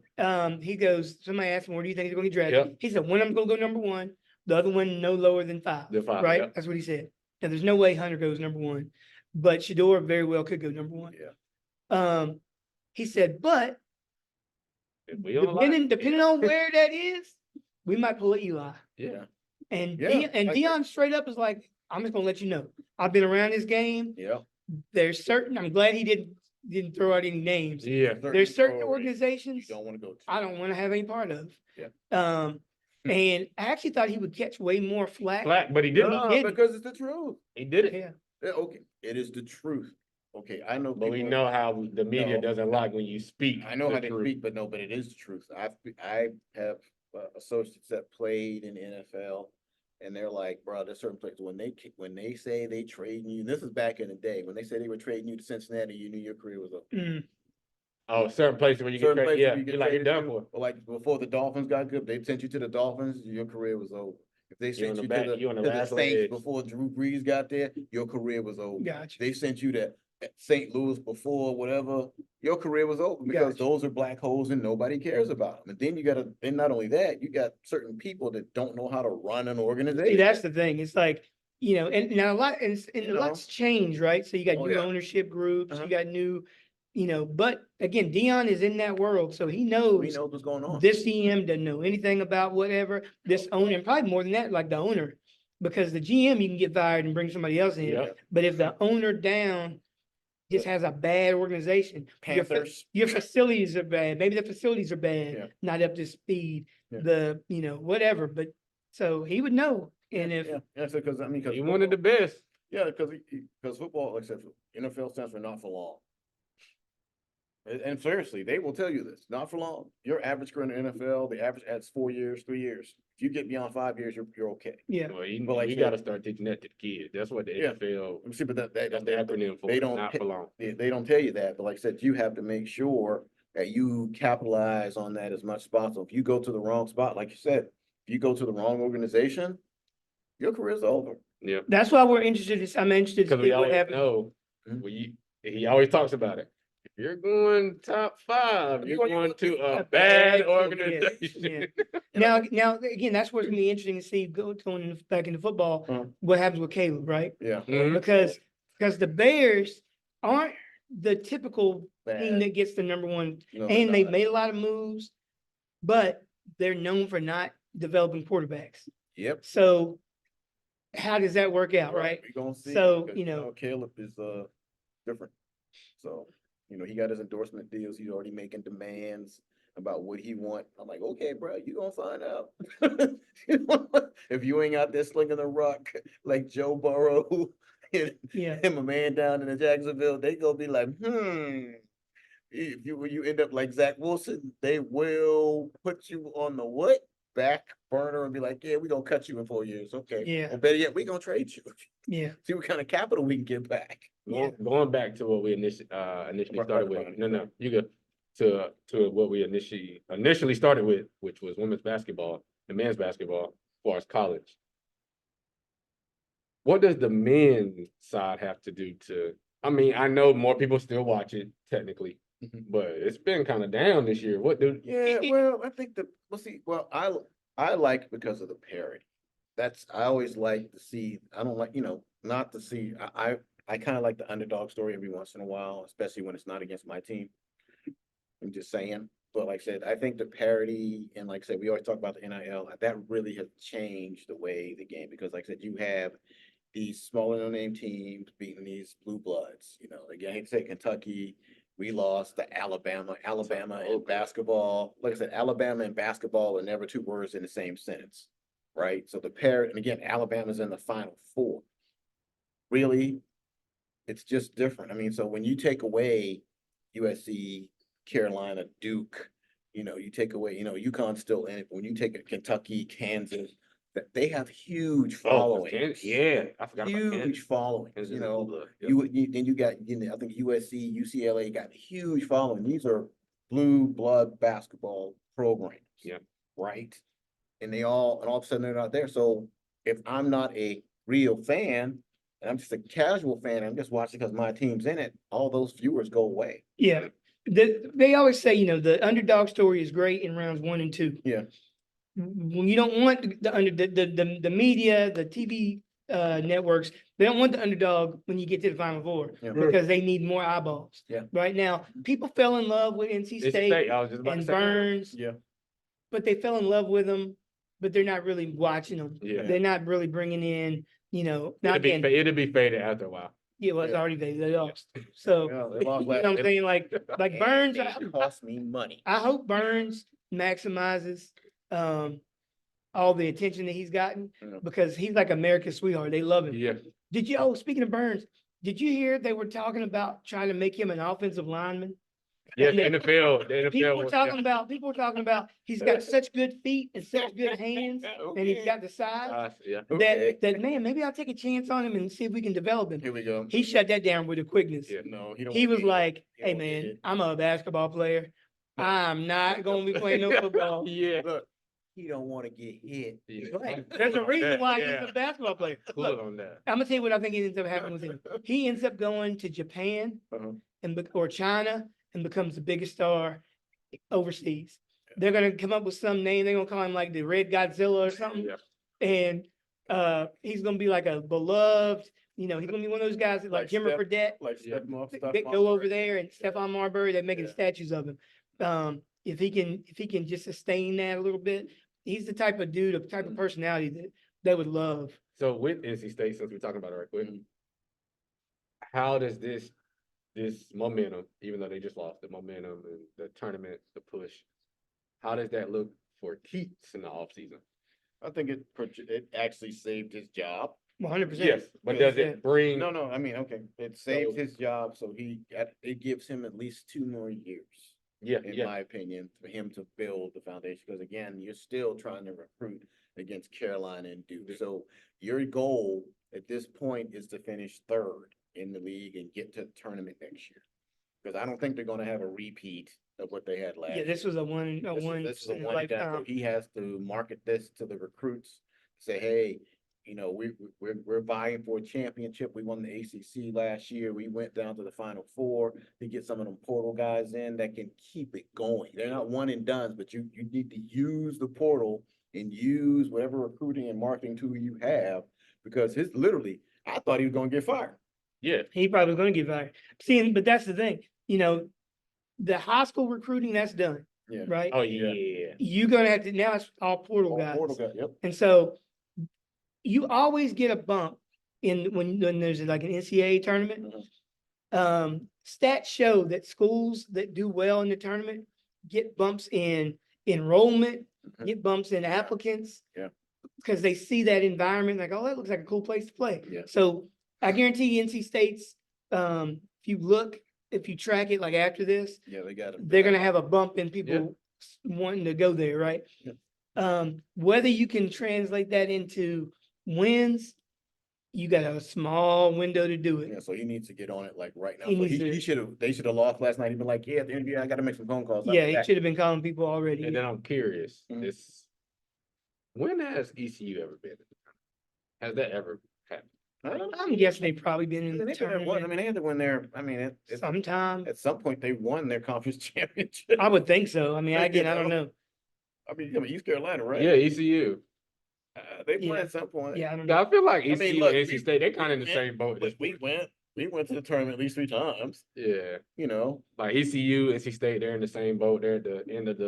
he goes, somebody asked him, where do you think he's going to get drafted? Yep. He said, one of them's going to go number 1, the other one no lower than 5. The 5, right? yep. That's what he said. Now, there's no way Hunter goes number 1, but Shador very well could go number 1. Yeah. He said, but If we on the line, depending on where that is, we might pull a Eli. yeah. And Yeah, Dion straight up is like, I'm just gonna let you know. I've been around this game. Yeah. There's certain. I'm glad he didn't throw out any names. Yeah. There's certain You organizations don't wanna go to. I don't want to have any part of. Yeah. And I actually thought he would catch way more flack. But he didn't. No, didn't. because it's the truth. He did it. Yeah. Yeah, okay, it is the truth. okay, I know. But we people- know how the media No. doesn't like when you speak. I know the how they truth. speak, but no, but it is the truth. I have associates that played in the NFL, and they're like, bro, there's certain places when they say they trading you. This is back in the day when they said they were trading you to Cincinnati, you knew your career was over. Mm, Oh, certain places where you get Certain traded, places yeah, where you get you're like, you're traded done to, for. or like before the Dolphins got good, they sent you to the Dolphins, your career was over. If they You're on sent the you back- to you're on the the last Saints ledge. before Drew Brees got there, your career was over. Gotcha. They sent you to St. Louis before whatever, your career was over because Gotcha. those are black holes and nobody cares about them. And then you gotta, and not only that, you got certain people that don't know how to run an See, organization. that's the thing. It's like, and now a lot, and You a know. lot's changed, right? So you got Oh, new yeah. ownership groups, Uh-huh. you got new, but again, Dion is in that world, so he We knows know what's going on. this GM doesn't know anything about whatever, this owner, and probably more than that, like the owner. Because the GM, you can get fired and bring somebody else in. Yep. But if the owner down just has a bad organization, your Panthers. facilities are bad, maybe the facilities are Yeah. bad, not up to speed, Yeah. whatever, but so he would know. And if, Yeah, so because I mean, because You wanted the best. yeah, because football, like I said, NFL stands for not for long. And seriously, they will tell you this, not for long. Your average career in the NFL, the average adds 4 years, 3 years. If you get beyond 5 years, you're okay. yeah, Well, you, But like you I got to said- start teaching that to the kids. That's what the Yeah. NFL, See, but that's the acronym for they it, don't not hit- for long. they don't tell you that. But like I said, you have to make sure that you capitalize on that as much as possible. If you go to the wrong spot, like you said, if you go to the wrong organization, your career's over. Yeah. that's why we're interested. I'm interested to Because we see what always happens. know, Mhm. he always talks about it. If you're going top 5, you're going to a a bad bad team, organization. Now, again, that's what's gonna be interesting to see back into football, Mhm. what happens with Caleb, right? Yeah. Mhm. Because the Bears aren't the typical team Bad. that gets the number one, No, and they're they not. made a lot of moves, but they're known for not developing quarterbacks. Yep. So how does that work out, right? We're gonna see. So, because, Caleb is different. So, he got his endorsement deals. He's already making demands about what he want. I'm like, okay, bro, you gonna find out. If you ain't out there slinging the rock like Joe Burrow and Yeah, him a man down in the Jacksonville, they gonna be like, If you end up like Zach Wilson, they will put you on the what? Back burner and be like, yeah, we're gonna cut you in 4 years. Okay. Yeah. Or better yet, we're gonna trade you. yeah. See what kind of capital we can get back. Going back to what we initially started with. Right. No, you go to what we initially started with, which was women's basketball and men's basketball as far as college. What does the men's side have to do to? I mean, I know more people still watch it technically, Mhm. but it's been kind of down this year. What do? Yeah, well, I think I like it because of the parity. I always like to see, I don't like, not to see, I kind of like the underdog story every once in a while, especially when it's not against my team. I'm just saying, but like I said, I think the parity and like I said, we always talk about the NIL, that really has changed the way the game, because like I said, you have these smaller no-name teams beating these blue bloods, again, I hate to say Kentucky, we lost to Alabama in basketball. Like I said, Alabama and basketball are never two words in the same sentence, right? So and again, Alabama's in the Final Four. Really, it's just different. I mean, so when you take away USC, Carolina, Duke, you take away, UConn's still in it. When you take it, Kentucky, Kansas, that they have huge followings. Yeah, I forgot about Kansas. Huge followings, Kansas you is know. blue blood, yep. Then you got, I think USC, UCLA got huge following. These are blue blood basketball programs. Yeah. Right? And all of a sudden they're not there. So if I'm not a real fan, and I'm just a casual fan, I'm just watching because my team's in it, all those viewers go away. Yeah. They always say, the underdog story is great in rounds 1 and 2. Yeah. When you don't want the media, the TV networks, they don't want the underdog when you get to the Final Four Yeah. because they need more eyeballs. Yeah. Right now, people fell in love with NC It's State fake. I was just about to and say that. Burns, Yeah. but they fell in love with them, but they're not really watching them. Yeah. They're not really bringing in, not It'll be faded after a while. yeah, well, it's Yeah. already they lost. So Yeah, they lost you know last- what I'm saying? Like Burns, It cost me money. I hope Burns maximizes all the attention that he's gotten Yeah. because he's like America's sweetheart. They love him. Yeah. Speaking of Burns, Did you hear they were talking about trying to make him an offensive lineman? Yes, And NFL, the NFL. People were was- talking about he's got such good feet and such good hands, and he's got the size yeah. that man, maybe I'll take a chance on him and see if we can develop him. Here we go. He shut that down with a quickness. Yeah. No, he don't. He wanna was get hit. like, He "Hey don't wanna get man, hit. I'm a basketball player. I'm not gonna be playing no football." Yeah. Look, he don't want to get hit. Right. There's a reason why Yeah. he's a basketball player. Cool on that. I'm gonna tell you what I think ends up happening with him. He ends up going to Japan Uh-huh. or China and becomes the biggest star overseas. They're gonna come up with some name. They're gonna call him like the Red Godzilla or something. Yeah. And he's gonna be like a beloved. He's gonna be one of those guys that like Like Jimmer Steph- Fredette. Like Yeah. Steph Go over there and Stephon Marbury. They're making Yeah. statues of him. If he can just sustain that a little bit, he's the type of dude, the type of personality that they would love. So with NC State, since we're talking about it right quick, Mhm. how does this momentum, even though they just lost the momentum and the tournament, the push, how does that look for Keats in the offseason? I think it actually saved his job. 100%. Yes, but Yeah, does it bring? No, I mean, okay, it saved So- his job, so it gives him at least 2 more years, Yeah, in yeah, my opinion, for him to build the foundation. Because again, you're still trying to recruit against Carolina and Duke. So your goal at this point is to finish third in the league and get to the tournament next year. Because I don't think they're going to have a repeat of what they had last Yeah, year. this was a This is a in a one and done, so lifetime. he has to market this to the recruits, say, hey, we're vying for a championship. We won the ACC last year. We went down to the Final Four to get some of them portal guys in that can keep it going. They're not one and done, but you need to use the portal and use whatever recruiting and marketing tool you have, because I thought he was gonna get fired. yeah. He probably was gonna get fired. See, but that's the thing. The high school recruiting, that's done, Yeah. right? Oh yeah. You're gonna have to now. It's all portal All guys. portal guy, yep. And so you always get a bump when there's like an NCAA tournament. Stats show that schools that do well in the tournament get bumps in enrollment, Mhm. get bumps in applicants. Yeah. Because they see that environment, like, oh, that looks like a cool place to play. Yeah. So I guarantee NC State's, if you track it like after this, Yeah, they're gonna have a bump in people wanting to go there, right? Yeah. Whether you can translate that into wins, you got a small window to do it. Yeah, so he needs to get on it like right now. He So needs to- they should have lost last night. He'd been like, yeah, at the end of the year, I gotta make some phone calls. I'll Yeah, be he back." should have been calling people already. And then I'm curious, Mhm. when has ECU ever been? Has that ever happened? I don't know. I'm guessing they've probably been in the They had tournament they had to win sometime. at some point they won their conference championship. I would think so. I mean, You I don't know? know. I mean, East Carolina, right? Yeah, ECU. They Yeah. won at some point. Yeah, I don't Yeah, know. I feel like I mean, ECU look, and NC State, they're kind of in the we same boat. at this We point. went to the tournament at least 3 times, Yeah, Like like ECU, NC State, they're in the same boat. They're at the end of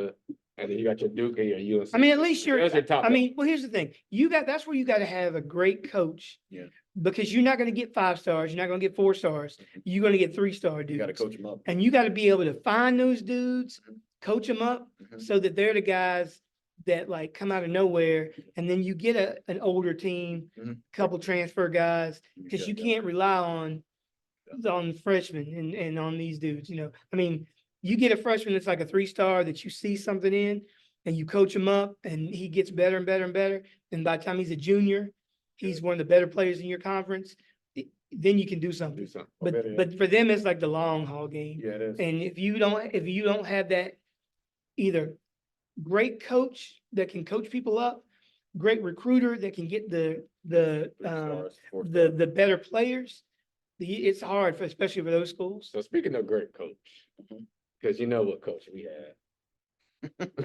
and then you got your Duke and your UNC. I mean, at least Those are top. well, here's the thing. That's where you got to have a great coach. Yeah. Because you're not going to get 5 stars. You're not going to get 4 stars. You're going to get 3-star dudes. you gotta coach them up. And you got to be able to find those dudes, coach them up Mhm. so that they're the guys that like come out of nowhere. And then you get an older team, Mhm. couple transfer guys, because you got- can't rely on freshmen and on these dudes, I mean, you get a freshman that's like a 3-star that you see something in and you coach him up and he gets better and better and better. And by the time he's a junior, he's one of the better players in your conference. Then you can do do something. something. But for them, it's like the long haul game. Yeah, it is. And if you don't have that either great coach that can coach people up, great recruiter that can get the 3 stars, 4 stars. the better players, it's hard especially for those schools. So speaking of great coach, Mhm. because you know what coach we had.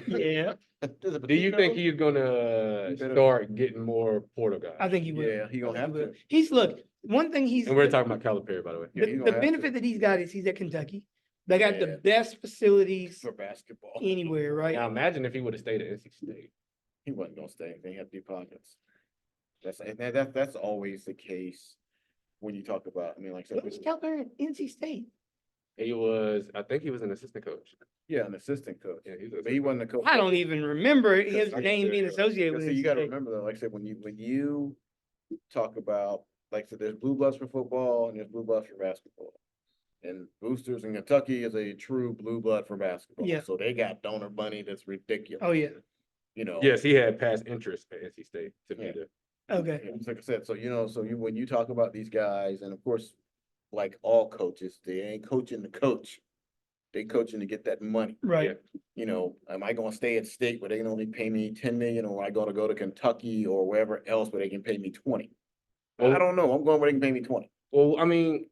Yeah, Do you think he's gonna He better- start getting more portal guys? I think he will. Yeah, he gonna have to. One thing And we're talking about Calipari, by the way. Yeah, he the gonna have to. benefit that he's got is he's at Kentucky. They got Yeah. the best facilities For basketball. anywhere, right? Now imagine if he would have stayed at NC State. He wasn't gonna stay. They have deep pockets. That's always the case when you talk about, I mean, like I What was said, Calipari at NC State? I think he was an assistant coach. yeah, an assistant coach. Yeah, he's But he wasn't a coach. I don't even remember his I can name tell being you. associated with So NC you gotta State. remember though, like I said, when you talk about like I said, there's blue bloods for football and there's blue bloods for basketball. And Boosters in Kentucky is a true blue blood for basketball. Yeah. So they got donor money that's ridiculous. Oh, yeah. You know. Yes, he had past interest at NC State to be Yeah. there. Okay. Yeah, like I said, so when you talk about these guys, and of course, like all coaches, they ain't coaching the coach. They coaching to get that money. Right. You know, am I gonna stay at state where they can only pay me 10 million, or am I gonna go to Kentucky or wherever else where they can pay me 20? I Well, don't know. I'm going where they can pay me 20. well, I mean,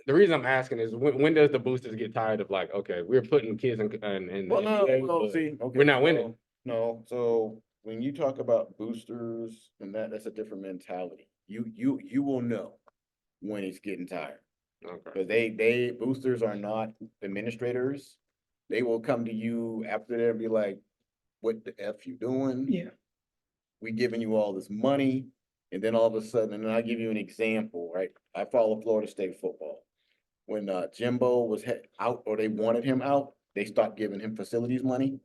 the reason I'm asking is when does the boosters get tired of like, okay, we're putting kids in the Well, no, NBA, well, but see, okay, we're not winning. No, so when you talk about boosters and that's a different mentality. You will know when it's getting tired. Okay. Because they boosters are not administrators. They will come to you after there and be like, what the F you doing? Yeah. We giving you all this money. And then all of a sudden, and I'll give you an example, right? I follow Florida State football. When Jimbo was out or they wanted him out, they stopped giving him facilities money.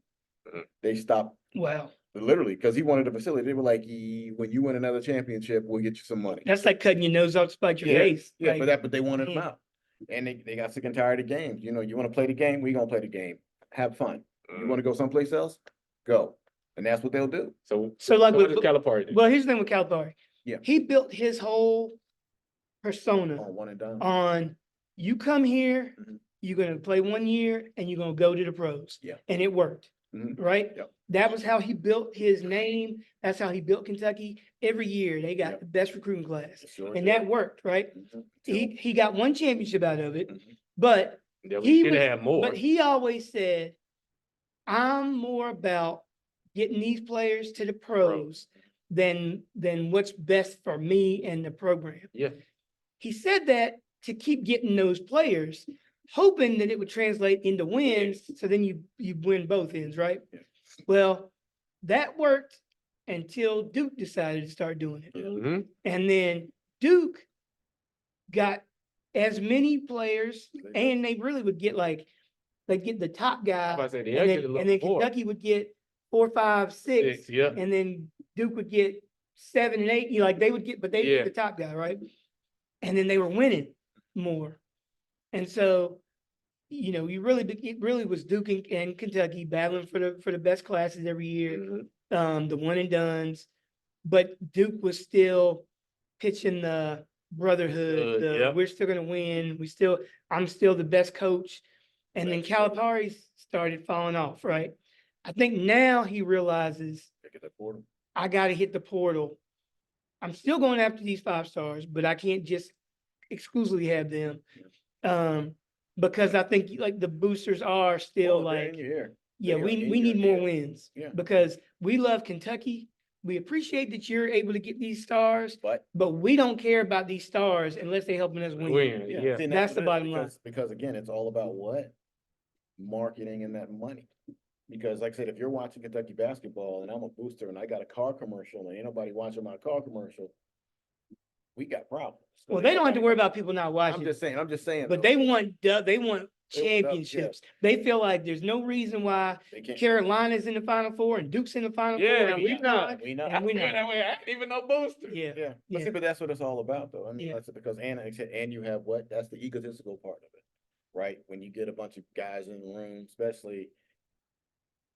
They stopped Wow. literally because he wanted a facility. They were like, when you win another championship, we'll get you some money. That's like cutting your nose off to spite your face. Yeah, Like, but they wanted him Mhm. out. And they got sick and tired of games. You know, you want to play the game, we gonna play the game. Have fun. You want to go someplace else? Go. And that's what they'll do. So like what with- does Calipari do? well, here's the thing with Calipari. Yeah. He built his whole persona On one and done. on you come here, Mhm. you're gonna play 1 year and you're gonna go to the pros. Yeah. And it worked, Mhm. right? Yep. That was how he built his name. That's how he built Kentucky. Every year they got Yep. the best recruiting class. Sure And did. that worked, right? Mhm. He got one championship out of it, Mhm. but Yeah, he we should was- have more. but he always said, I'm more about getting these players to the pros than what's best for me and the program. Yeah. He said that to keep getting those players, hoping that it would translate into wins. So then you win both ends, right? Yeah. Well, that worked until Duke decided to start doing it. Mhm. And then Duke got as many players, and they really would get they'd get the top guy, I was about to say, they and actually then, look and then more. Kentucky would get 4, 5, 6, Six, yeah. and then Duke would get 7 and 8. You know, like they would get, but they Yeah. get the top guy, right? And then they were winning more. And so, you know, it really was Duke and Kentucky battling for the best classes every year, Mhm. the one and dones. But Duke was still pitching the brotherhood, Yep. we're still gonna win. I'm still the best coach. And then Calipari started falling off, right? I think now he realizes Pick it up for them. I gotta hit the portal. I'm still going after these 5 stars, but I can't just exclusively have them. Because I think like the boosters are still Oh, they're in like, your ear. yeah, They are we in need your more ear. wins. Yeah. Because we love Kentucky. We appreciate that you're able to get these stars, but we don't care about these stars unless they're helping us win. Win, yeah. See, and That's the what it is, bottom line. Because again, it's all about what? Marketing and that money. Because like I said, if you're watching Kentucky basketball and I'm a booster and I got a car commercial and ain't nobody watching my car commercial, we got problems. Well, they don't have to worry about people not I'm watching, just saying. but though. they want They want championships. They feel like there's no reason why They can't. Carolina's in the Final Four and Duke's in the Final Four. Yeah, and we not. We not. and we not. That way, I didn't even know booster. Yeah. Yeah, Yeah. but that's what it's all about, though. I mean, Yeah. that's because and you have what? That's the egotistical part of it, right? When you get a bunch of guys in the room, especially,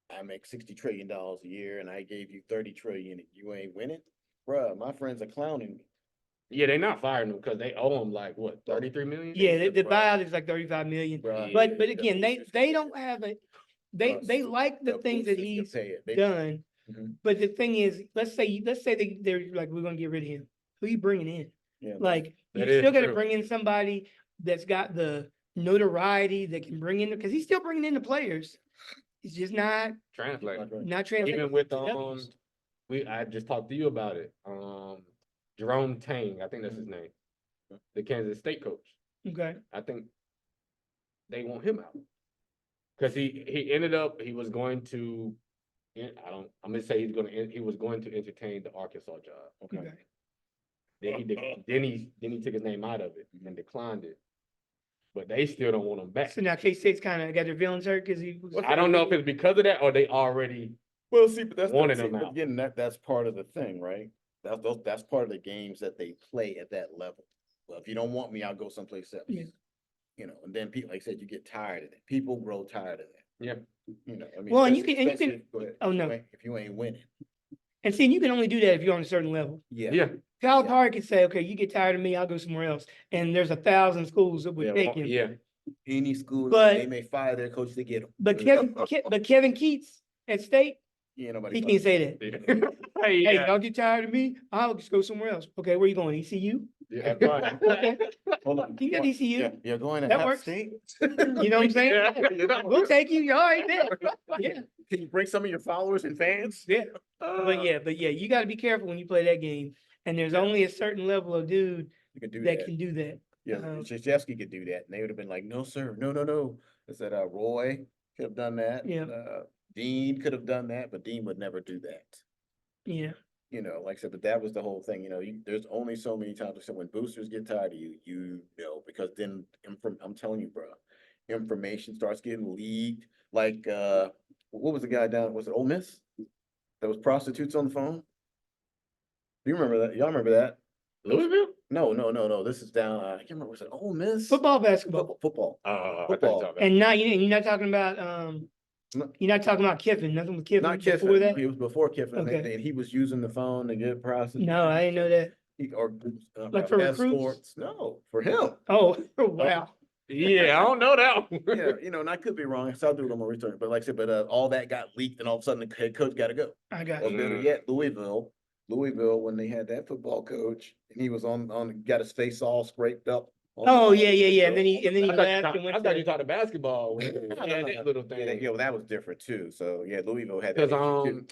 I make $60 trillion a year, and I gave you 30 trillion, and you ain't winning, bruh. My friends are clowning me. Yeah, they not firing them because they owe them like what, 33 million? Yeah, the Bruh. buyout is like 35 million. Bruh. But Yeah, again, that's they don't have they Us, like the things that boosters can he's pay it. They- done. Mhm. But the thing is, let's say they're like, we're gonna get rid of him. Who you bringing in? Yeah, Like, That you is still gotta true. bring in somebody that's got the notoriety that can bring in, because he's still bringing in the players. He's just not Translate. translating. Even with to W's. I just talked to you about it. Jerome Tang, I think that's his name, the Kansas State coach. Okay, I think they want him out because he ended up he was going to. I'm gonna say he was going to entertain the Arkansas job. okay. Then he took his name out of it and declined it. But they still don't want him back. So now K-State's kind of got their feelings hurt because he was. I don't know if it's because of that or they already Well, see, but that's Wanted see, them but out. again, that's part of the thing, right? that's part of the games that they play at that level. Well, if you don't want me, I'll go someplace else. Yeah. You know, and then people, like I said, you get tired of it. People grow tired of that. Yeah. You know, I mean, Well, and you especially- can- especially- go ahead. oh, no. If you ain't winning. And see, you can only do that if you're on a certain level. Yeah. Yeah. Kyle Yeah. Park can say, okay, you get tired of me, I'll go somewhere else. And there's 1,000 schools that would Yeah, take him. Yeah. Any school, But- they may fire their coach to get them. But Kevin Keats at State, Yeah, nobody. he can't say that. Yeah. Hey, yeah. y'all get tired of me, I'll just go somewhere else. Okay, where you going? ECU? Yeah. Okay, Hold on. you got ECU. Yeah, you're going to That App works. State. You know what I'm saying? Yeah. You know? We'll take you. You all right there. Yeah, Can you bring some of your followers and fans? yeah. But yeah, you gotta be careful when you play that game. And there's only a certain level of dude You can do that that. can do that. Yeah, Krzyzewski could do that, and they would have been like, "No, sir, no, no, no." I said, "Roy could have done that. Yeah. Dean could have done that, but Dean would never do that." Yeah, You know, like I said, but that was the whole thing. You know, there's only so many times. So when boosters get tired of you, you know, because then I'm telling you, bro, information starts getting leaked. Like, what was the guy down? Was it Ole Miss? There was prostitutes on the phone. Do you remember that? Y'all remember that? Louisville? No. This is down. I can't remember. Was it Ole Miss? football, basketball. Football. I thought you Football. were talking about- And not, you're not talking about, No. you're not talking about Kiffin, nothing with Kiffin Not before Kiffin. that? It was before Kiffin. Okay. And he was using the phone to get prostitutes. No, I didn't know that. Or Like for recruits? escorts. No, for him. Oh, wow. Yeah, I don't know that one. Yeah, you know, and I could be wrong. So I'll do it on my return. But like I said, all that got leaked, and all of a sudden the head coach got to go. I got Or you. better yet, Louisville, when they had that football coach, and he was got his face all scraped up. Oh, yeah. And then he I left and went thought you to, talked basketball. When he had that little Yeah, thing. well, that was different too. So yeah, Louisville had that Because issue too.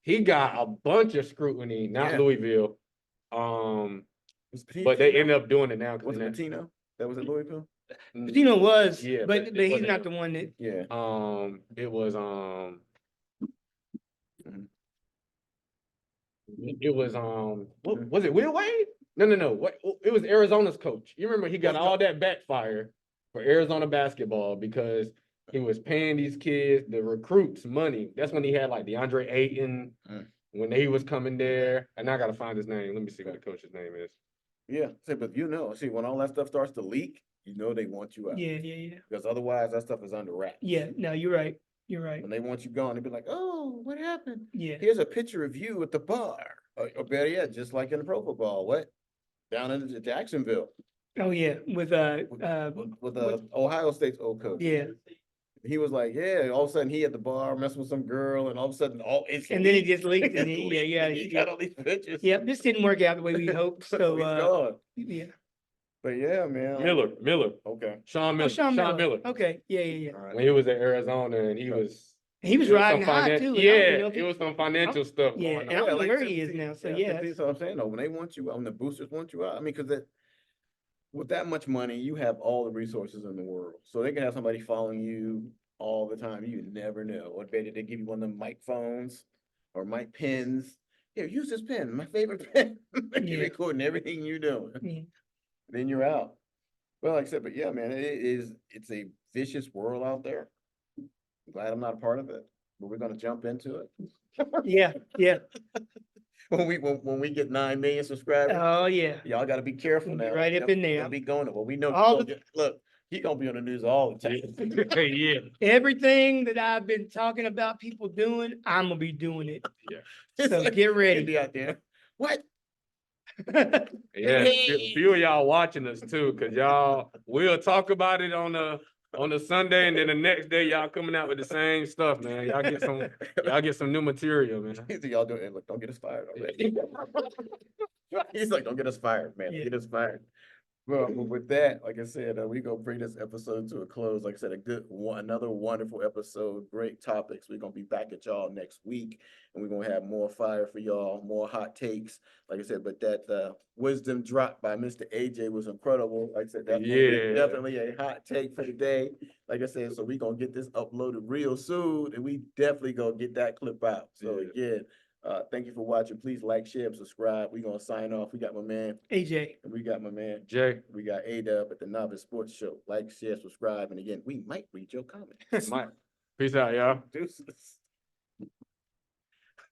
he got a bunch of scrutiny, not Yeah. Louisville. Was it But they Patino? ended up doing it now. Was it Patino? That was at Louisville? Patino was, Yeah, but but it he's wasn't not him. the one that, Yeah. It was Mhm. it was what Mhm. was it Will Wade? No. What it was Arizona's coach. You remember he got all that backfire for Arizona basketball because he was paying these kids, the recruits, money. That's when he had like DeAndre Ayton when he was coming there. And I gotta find his name. Let me see what the coach's name is. Yeah. See, but you know, see, when all that stuff starts to leak, you know they want you out. yeah. Because otherwise that stuff is under wraps. Yeah, no, you're right. You're right. When they want you gone, they be like, "Oh, what happened? Yeah, Here's a picture of you at the bar." Or better yet, just like in the pro football, what? Down in Jacksonville oh, yeah, with, with Ohio State's old coach. yeah. He was like, yeah, all of a sudden he at the bar messing with some girl, and all of a sudden it's And then it leaked. just leaked, and It's yeah, leaked. He got all these pictures. Yep, this didn't work out the way we hoped, so, He's gone. yeah. But yeah, man. Miller. Okay. Sean Oh, Miller. Sean Miller. All Okay, yeah. All When right. he was at Arizona and he was He was it was riding some high finan- too. and I don't Yeah, know if he- it was some financial stuff. Yeah, going and I on. don't know where he 15, is now, so yeah, yeah. 15, so I'm saying, no, when they want you out, when the boosters want you out, I mean, because that with that much money, you have all the resources in the world. So they can have somebody following you all the time. You never know. Or better, they give you one of them mic phones or mic pens. Here, use this pen, my favorite pen. You're Yeah. recording everything you're doing. Yeah. Then you're out. Well, like I said, but yeah, man, it's a vicious world out there. Glad I'm not a part of it, but we're gonna jump into it. Yeah. When we get 9 million subscribers, Oh, yeah. y'all gotta be careful We'll be now. right up Yep, in there. Gonna be going, well, we know, All look, he gonna be on the news all the time. Yeah. Everything that I've been talking about people doing, I'm gonna be doing it. It's So like, get he'll ready. be out there. What? Yeah, Hey. few of y'all watching us too, cause y'all we'll talk about it on the Sunday, and then the next day y'all coming out with the same stuff, man. Y'all get some new material, man. Y'all do it. Look, don't get us fired already. He's like, don't get us fired, man. Yeah. Get us fired. Well, with that, like I said, we gonna bring this episode to a close. Like I said, another wonderful episode, great topics. We're gonna be back at y'all next week, and we're gonna have more fire for y'all, more hot takes. Like I said, but that wisdom drop by Mr. AJ was incredible. Like I said, Yeah. definitely a hot take for the day. Like I said, so we gonna get this uploaded real soon, and we definitely gonna get that clip out. So Yeah. again, thank you for watching. Please like, share, and subscribe. We're gonna sign off. We got my man, AJ. and we got my man Jay, we got A-Dub at the Novice Sports Show. Like, share, subscribe, and again, we might read your comments. Mike, peace out, y'all. Deuces.